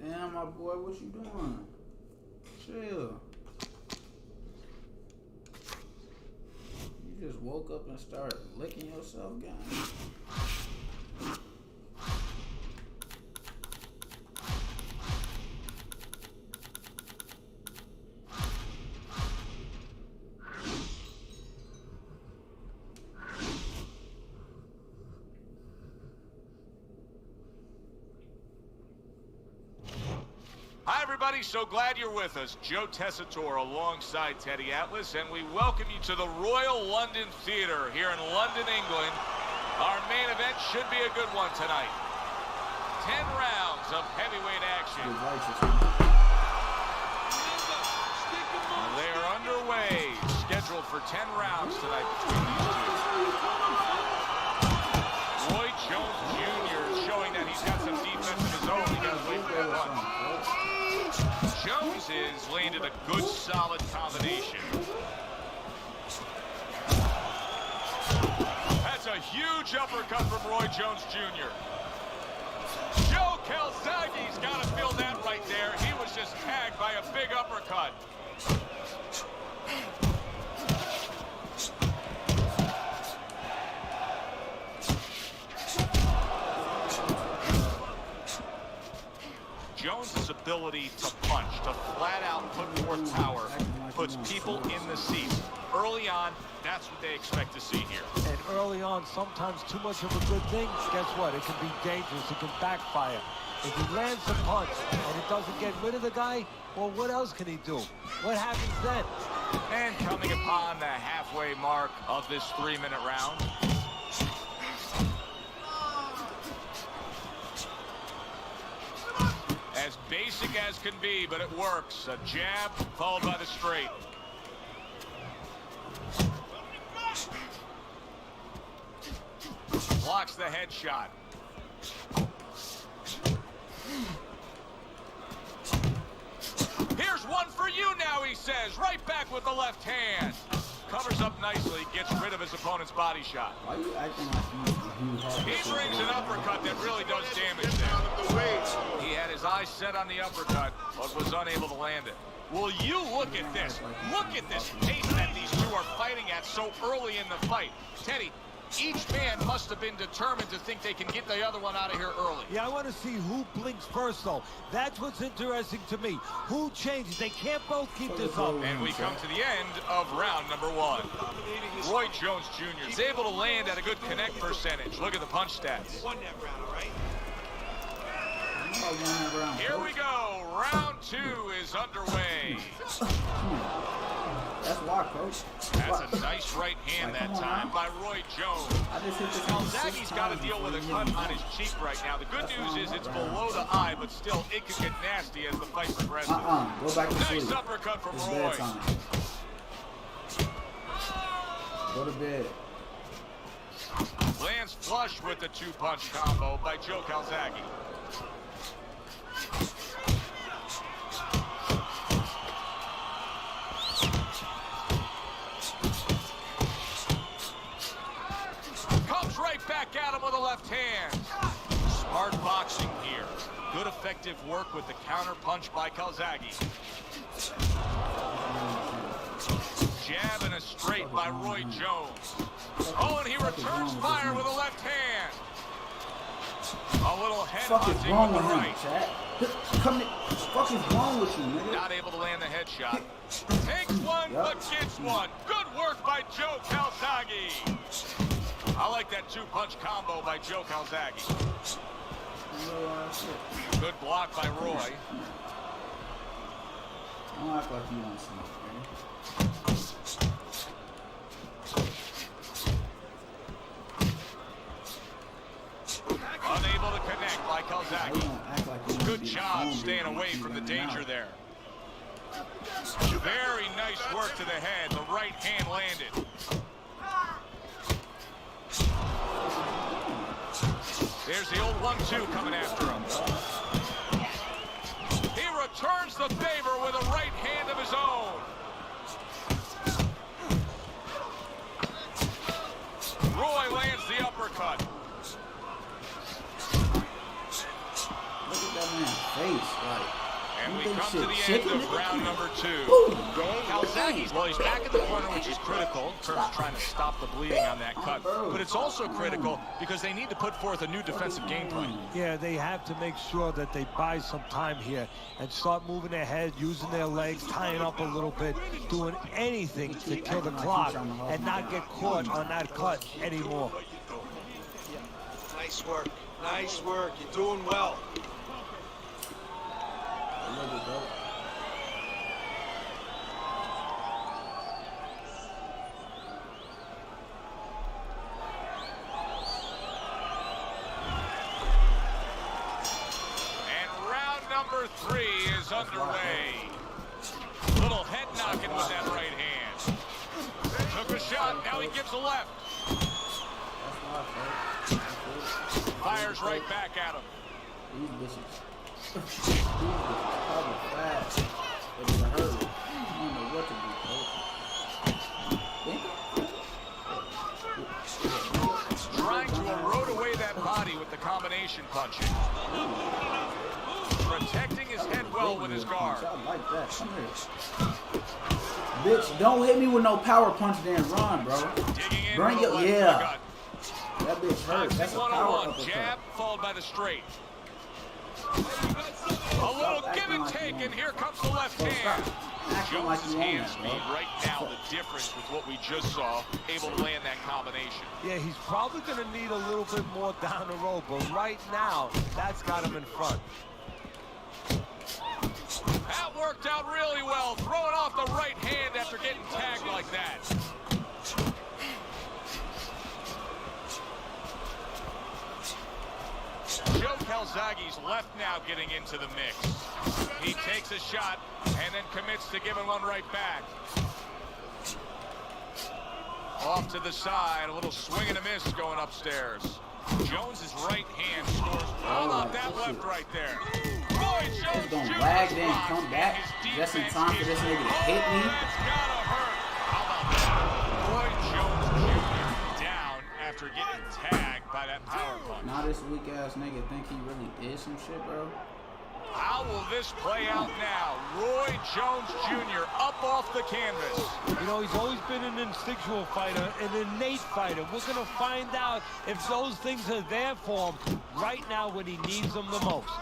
Damn, my boy, what you doing? Chill. You just woke up and started licking yourself, gang. Hi, everybody. So glad you're with us. Joe Tessitore alongside Teddy Atlas, and we welcome you to the Royal London Theatre here in London, England. Our main event should be a good one tonight. 10 rounds of heavyweight action. They are underway, scheduled for 10 rounds tonight between these two. Roy Jones Jr. is showing that he's got some defense of his own. He got to wait for that punch. Jones is landed a good, solid combination. That's a huge uppercut from Roy Jones Jr. Joe Calzaghe's got to feel that right there. He was just tagged by a big uppercut. Jones's ability to punch, to flat out put forth power, puts people in the seats. Early on, that's what they expect to see here. And early on, sometimes too much of a good thing, guess what? It can be dangerous. It can backfire. If he lands a punch and it doesn't get rid of the guy, well, what else can he do? What happens then? And coming upon the halfway mark of this 3-minute round. As basic as can be, but it works. A jab followed by the straight. Blocks the headshot. Here's one for you now, he says. Right back with the left hand. Covers up nicely, gets rid of his opponent's body shot. Why you acting like He brings an uppercut that really does damage there. He had his eyes set on the uppercut. but was unable to land it. Will you look at this? Look at this pace that these two are fighting at so early in the fight. Teddy, each man must have been determined to think they can get the other one out of here early. Yeah, I want to see who blinks first, though. That's what's interesting to me. Who changes? They can't both keep this up. And we come to the end of round number 1. Roy Jones Jr. is able to land at a good connect percentage. Look at the punch stats. Won that round, all right? Here we go. Round 2 is underway. That's why, coach. That's a nice right hand that time by Roy Jones. Calzaghe's got to deal with a cut on his cheek right now. The good news is it's below the eye, but still it could get nasty as the fight progresses. Go back to sleep. Nice uppercut from It's Roy. bedtime. Go to bed. Lands flush with the 2-punch combo by Joe Calzaghe. Comes right back at him with a left hand. Smart boxing here. Good effective work with the counter punch by Calzaghe. Jab and a straight by Roy Jones. Oh, and he returns fire with a left hand. A little head hunting with the right. Fuck is wrong with you, nigga? Not able to land the headshot. Takes one, but gets one. Good work by Joe Calzaghe. I like that 2-punch combo by Joe Calzaghe. Good block by Roy. Don't act like you want smoke, man. Unable to connect by Calzaghe. Good job staying away from the danger there. Very nice work to the head. The right hand landed. There's the old 1-2 coming after him. He returns the favor with a right hand of his own. Roy lands the uppercut. Look at that man's face, like. And we come to the end of round number 2. Calzaghe's, well, he's back in the corner, which is critical in terms of trying to stop the bleeding on that cut. But it's also critical because they need to put forth a new defensive game plan. Yeah, they have to make sure that they buy some time here and start moving their head, using their legs, tying up a little bit, doing anything to kill the clock and not get caught on that cut anymore. Nice work. Nice work. You're doing well. And round number 3 is underway. Little head knocking with that right hand. Took a shot, now he gives a left. Fires right back at him. These bitches. These bitches probably fast. But it's a hurdle. I don't know what to do, Trying to erode away that body with the combination punching. Protecting his head well with his guard. I like that. Come here. Bitch, don't hit me with no power punch, then run, bro. Digging in Bring with it, a left yeah. uppercut. That bitch hurt. That's a power 101, uppercut. jab followed by the straight. A little give and take, and here comes the left hand. Jones's hand speed right now, the difference with what we just saw, able to land that combination. Yeah, he's probably going to need a little bit more down the road, but right now, that's got him in front. That worked out really well, throwing off the right hand after getting tagged like that. Joe Calzaghe's left now getting into the mix. He takes a shot and then commits to giving one right back. Off to the side, a little swing and a miss going upstairs. Jones's right hand scores. How about that left right there? Roy Jones It's gonna Jr. lag, then come back just in time for this nigga to hit me. That's gotta hurt. How about that? Roy Jones Jr. down after getting tagged by that power punch. Now this weak ass nigga think he really did some shit, bro. How will this play out now? Roy Jones Jr. up off the canvas. You know, he's always been an instinctual fighter, an innate fighter. We're going to find out if those things are there for him right now when he needs them the most.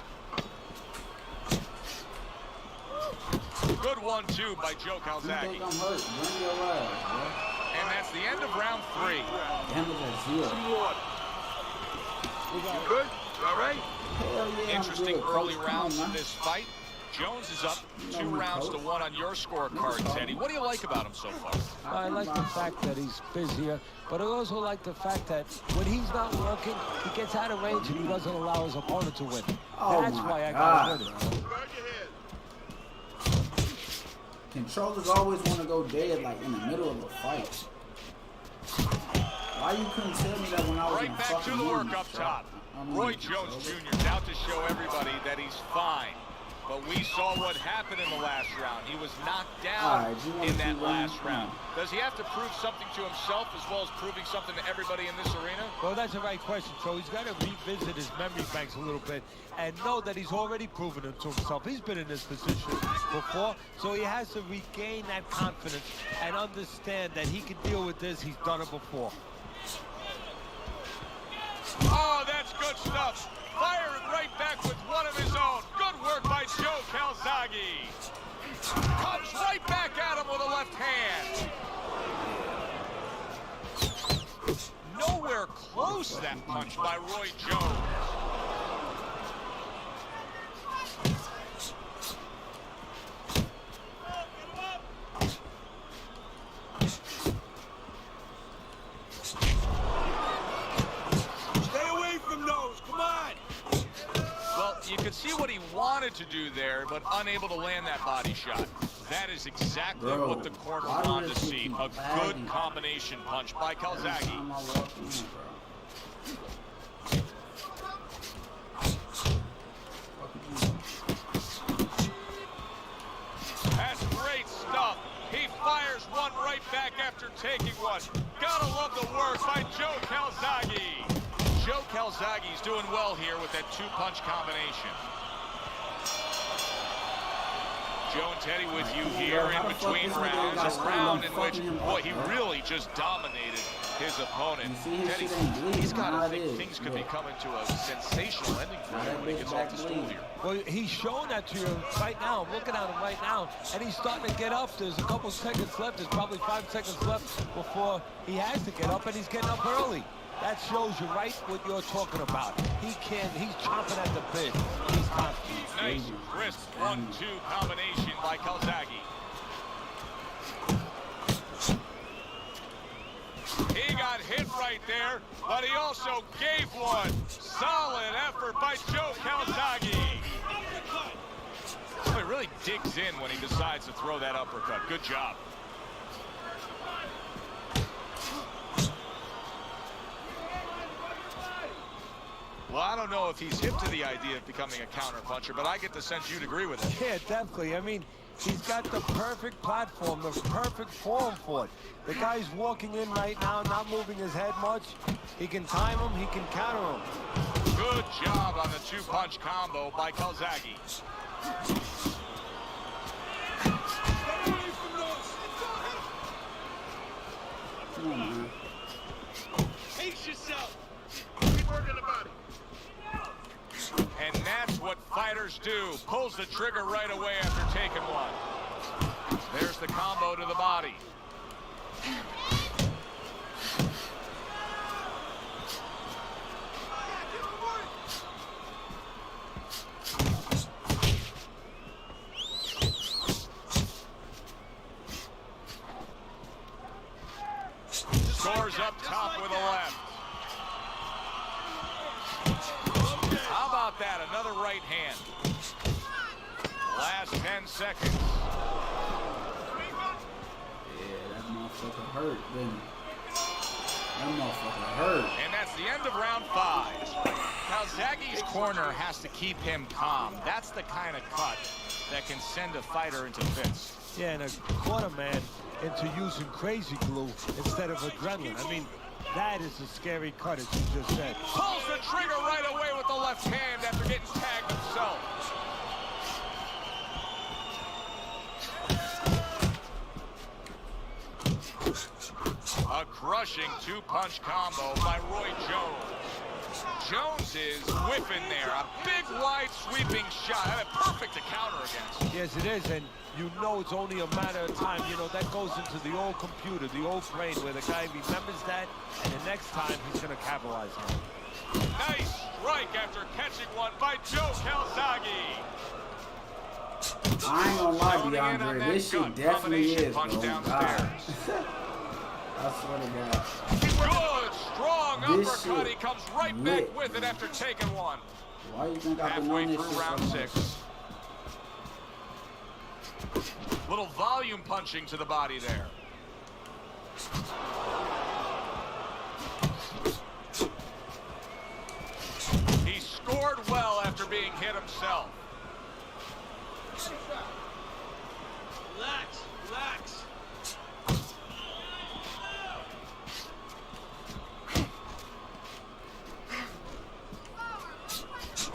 Good 1-2 by Joe Calzaghe. I'm hurt. Bring your ass, bro. And that's the end of round 3. Damn it, that's zero. You good? You all right? Hell yeah, Interesting I'm good, early coach. rounds Come on, in man. this fight. Jones is up You know 2 me, rounds to coach. 1 on your scorecard, Teddy. What do you like about him so far? I like the fact that he's busier, but I also like the fact that when he's not working, he gets out of range and he doesn't allow his opponent to win. Oh That's my why I God, got with it. bro. Controllers always want to go dead like in the middle of a fight. Why you couldn't tell me that when I was in Right a back to fucking the work movie? up top. I'm Roy in Jones control. Jr. is out to show everybody that he's fine. But we saw what happened in the last round. He was knocked down Alright, you wanna in that keep last running? round. Does he have to prove something to himself as well as proving something to everybody in this arena? Well, that's the right question. So he's got to revisit his memory banks a little bit and know that he's already proven it to himself. He's been in this position before, so he has to regain that confidence and understand that he can deal with this. He's done it before. Oh, that's good stuff. Firing right back with one of his own. Good work by Joe Calzaghe. Comes right back at him with a left hand. Nowhere close that punch by Roy Jones. Stay away from those. Come on. Well, you could see what he wanted to do there, but unable to land that body shot. That is exactly Bro, what the corner why do wanted this to shit see. keep A good lagging? combination punch by Every Calzaghe. time I walk in, bro. That's great stuff. He fires one right back after taking one. Gotta love the work by Joe Calzaghe. Joe Calzaghe's doing well here with that 2-punch combination. Joe and Teddy with you here in between rounds. A round in which, boy, he really just dominated his opponent. You see his Teddy, shit ain't bleeding. he's got Nah, to it think is. things could Yeah. be coming to a sensational ending for him when he gets off the stool here. Well, he's showing that to you right now. I'm looking at him right now, and he's starting to get up. There's a couple seconds left. There's probably 5 seconds left before he has to get up, and he's getting up early. That shows you right what you're talking about. He's chomping at the bit. He's confident. Nice, crisp 1-2 combination by Calzaghe. He got hit right there, but he also gave one. Solid effort by Joe Calzaghe. He really digs in when he decides to throw that uppercut. Good job. Well, I don't know if he's hip to the idea of becoming a counterpuncher, but I get the sense you'd agree with it. Yeah, definitely. I mean, he's got the perfect platform, the perfect form for it. The guy's walking in right now, not moving his head much. He can time him, he can counter him. Good job on the 2-punch combo by Calzaghe. Come on, man. Pace yourself. Keep working the body. And that's what fighters do. Pulls the trigger right away after taking one. There's the combo to the body. Scores up top with a left. How about that? Another right hand. Last 10 seconds. Yeah, that motherfucker hurt, didn't it? That motherfucker hurt. And that's the end of round 5. Calzaghe's corner has to keep him calm. That's the kind of cut that can send a fighter into fits. Yeah, and a quarter man into using crazy glue instead of adrenaline. I mean, that is a scary cut, as you just said. Pulls the trigger right away with the left hand after getting tagged himself. crushing two-punch combo by Roy Jones. Jones is whipping there. A big, wide, sweeping shot. A perfect to counter against. Yes, it is, and you know it's only a matter of time. You know, that goes into the old computer, the old brain, where the guy remembers that, and the next time he's going to capitalize on it. Nice strike after catching one by Joe Calzaghe. I ain't gonna lie, DeAndre, this shit definitely is, bro. God. I swear to God. Good, strong This uppercut. shit He comes right lit. back with it after taking one. Why you think I've been Halfway on this through shit round so much? 6. Little volume punching to the body there. He scored well after being hit himself. Relax, relax.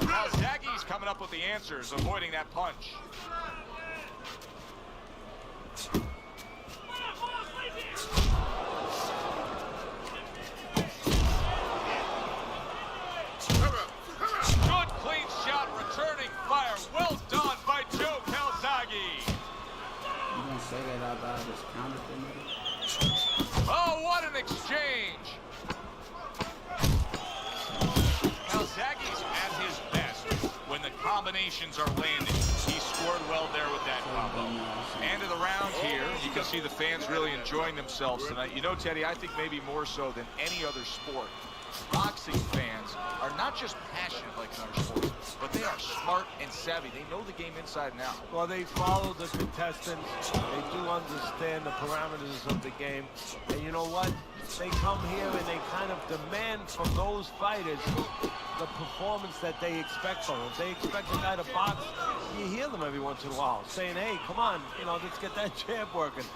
Calzaghe's coming up with the answers, avoiding that punch. Good clean shot, returning fire. Well done by Joe Calzaghe. You gonna say that out loud? Just counter thing? Oh, what an exchange! Calzaghe's at his best when the combinations are landing. He scored well there with that combo. End of the round here. You can see the fans really enjoying themselves tonight. You know, Teddy, I think maybe more so than any other sport, boxing fans are not just passionate like in other sports, but they are smart and savvy. They know the game inside and out. Well, they follow the contestants. They do understand the parameters of the game. And you know what? They come here and they kind of demand from those fighters the performance that they expect from them. If they expect a guy to box, you hear them every once in a while saying, hey, come on, you know, let's get that jab working.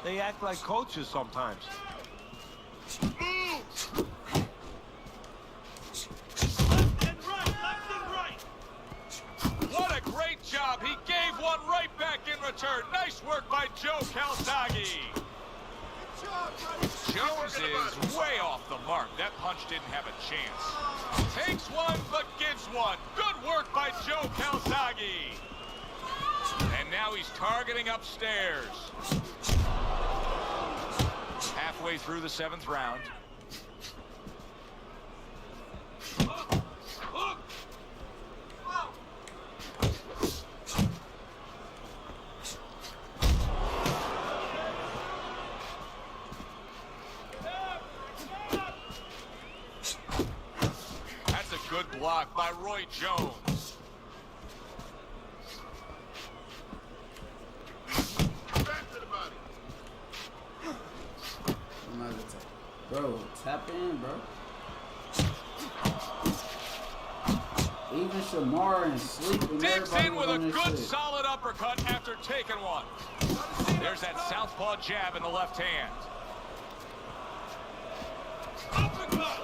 They act like coaches sometimes. What a great job. He gave one right back in return. Nice work by Joe Calzaghe. Jones is way off the mark. That punch didn't have a chance. Takes one, but gives one. Good work by Joe Calzaghe. And now he's targeting upstairs. Halfway through the 7th round. That's a good block by Roy Jones. Bro, tap in, bro. Even Shamar and Sleep and Digs everybody in was with a on this good, shit. solid uppercut after taking one. There's that southpaw jab in the left hand. Uppercut!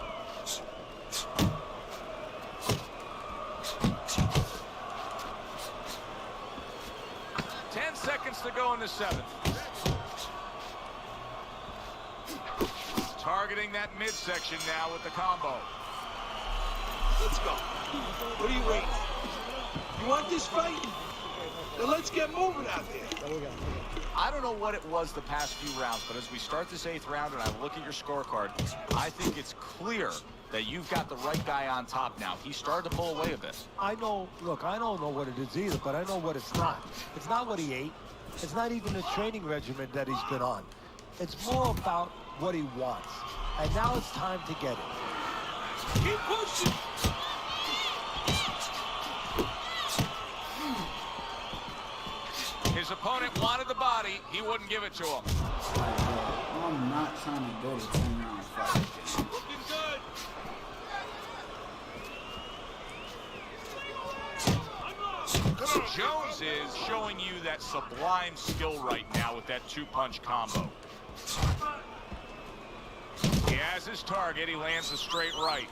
10 seconds to go in the 7th. Targeting that midsection now with the combo. Let's go. What are you waiting? You want this fight? Then let's get moving out there. I don't know what it was the past few rounds, but as we start this 8th round and I look at your scorecard, I think it's clear that you've got the right guy on top now. He started to pull away a bit. I know, look, I don't know what it is either, but I know what it's not. It's not what he ate. It's not even the training regimen that he's been on. It's more about what he wants. And now it's time to get it. Keep pushing. His opponent wanted the body. He wouldn't give it to him. I'm not trying to go to 10-round fight. Looking good. Jones is showing you that sublime skill right now with that two-punch combo. He has his target. He lands a straight right.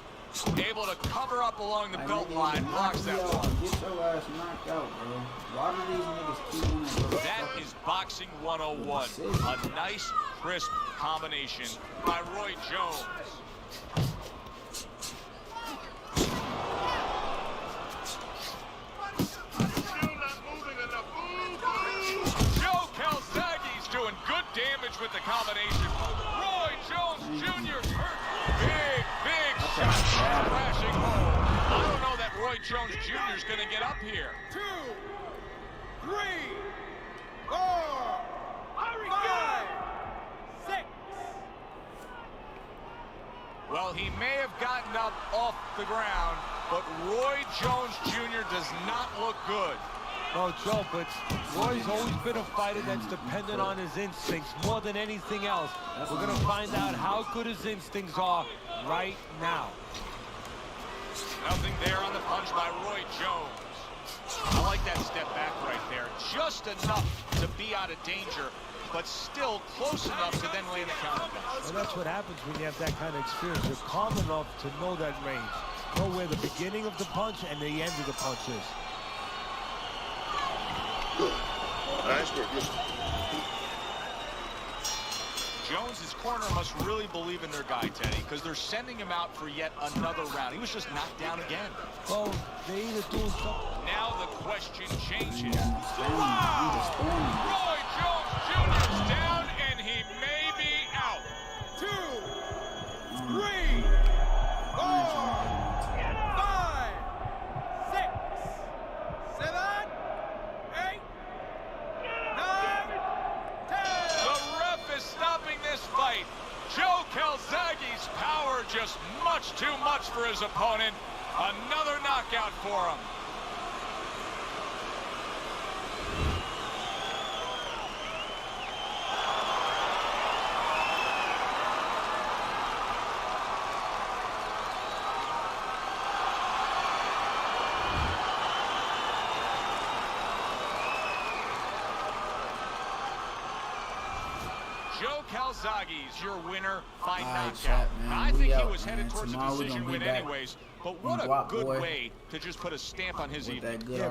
Able to cover up along the belt line. Blocks that one. Get your ass knocked out, bro. Why do these niggas keep on that? That is body Boxing 101. A nice, crisp combination by Roy Jones. Joe Calzaghe's doing good damage with the combination. Roy Jones Jr. hurt. Big shot crashing home. I don't know that Roy Jones Jr. is going to get up here. 2, 3, 4, 5, 6. Well, he may have gotten up off the ground, but Roy Jones Jr. does not look good. No, Joe, but Roy's always been a fighter that's dependent on his instincts more than anything else. We're going to find out how good his instincts are right now. Nothing there on the punch by Roy Jones. I like that step back right there. Just enough to be out of danger, but still close enough to then land the counter punch. And that's what happens when you have that kind of experience. You're calm enough to know that range. Know where the beginning of the punch and the end of the punch is. Nice work. Listen. Jones's corner must really believe in their guy, Teddy, because they're sending him out for yet another round. He was just knocked down again. Well, they either doing something. Now the question changes. Wow! Roy Jones Jr. is down, and he may be out. 2, 3, 4, 5, 6, 7, 8, 9, 10. The ref is stopping this fight. Joe Calzaghe's power just much too much for his opponent. Another knockout for him. Joe Calzaghe's your winner by knockout. chat, man. I We think he out, was headed man. towards a Tomorrow we decision gonna be win back anyways, but what on a Guap good Boy way to just put a stamp on his with evening. that good Yeah,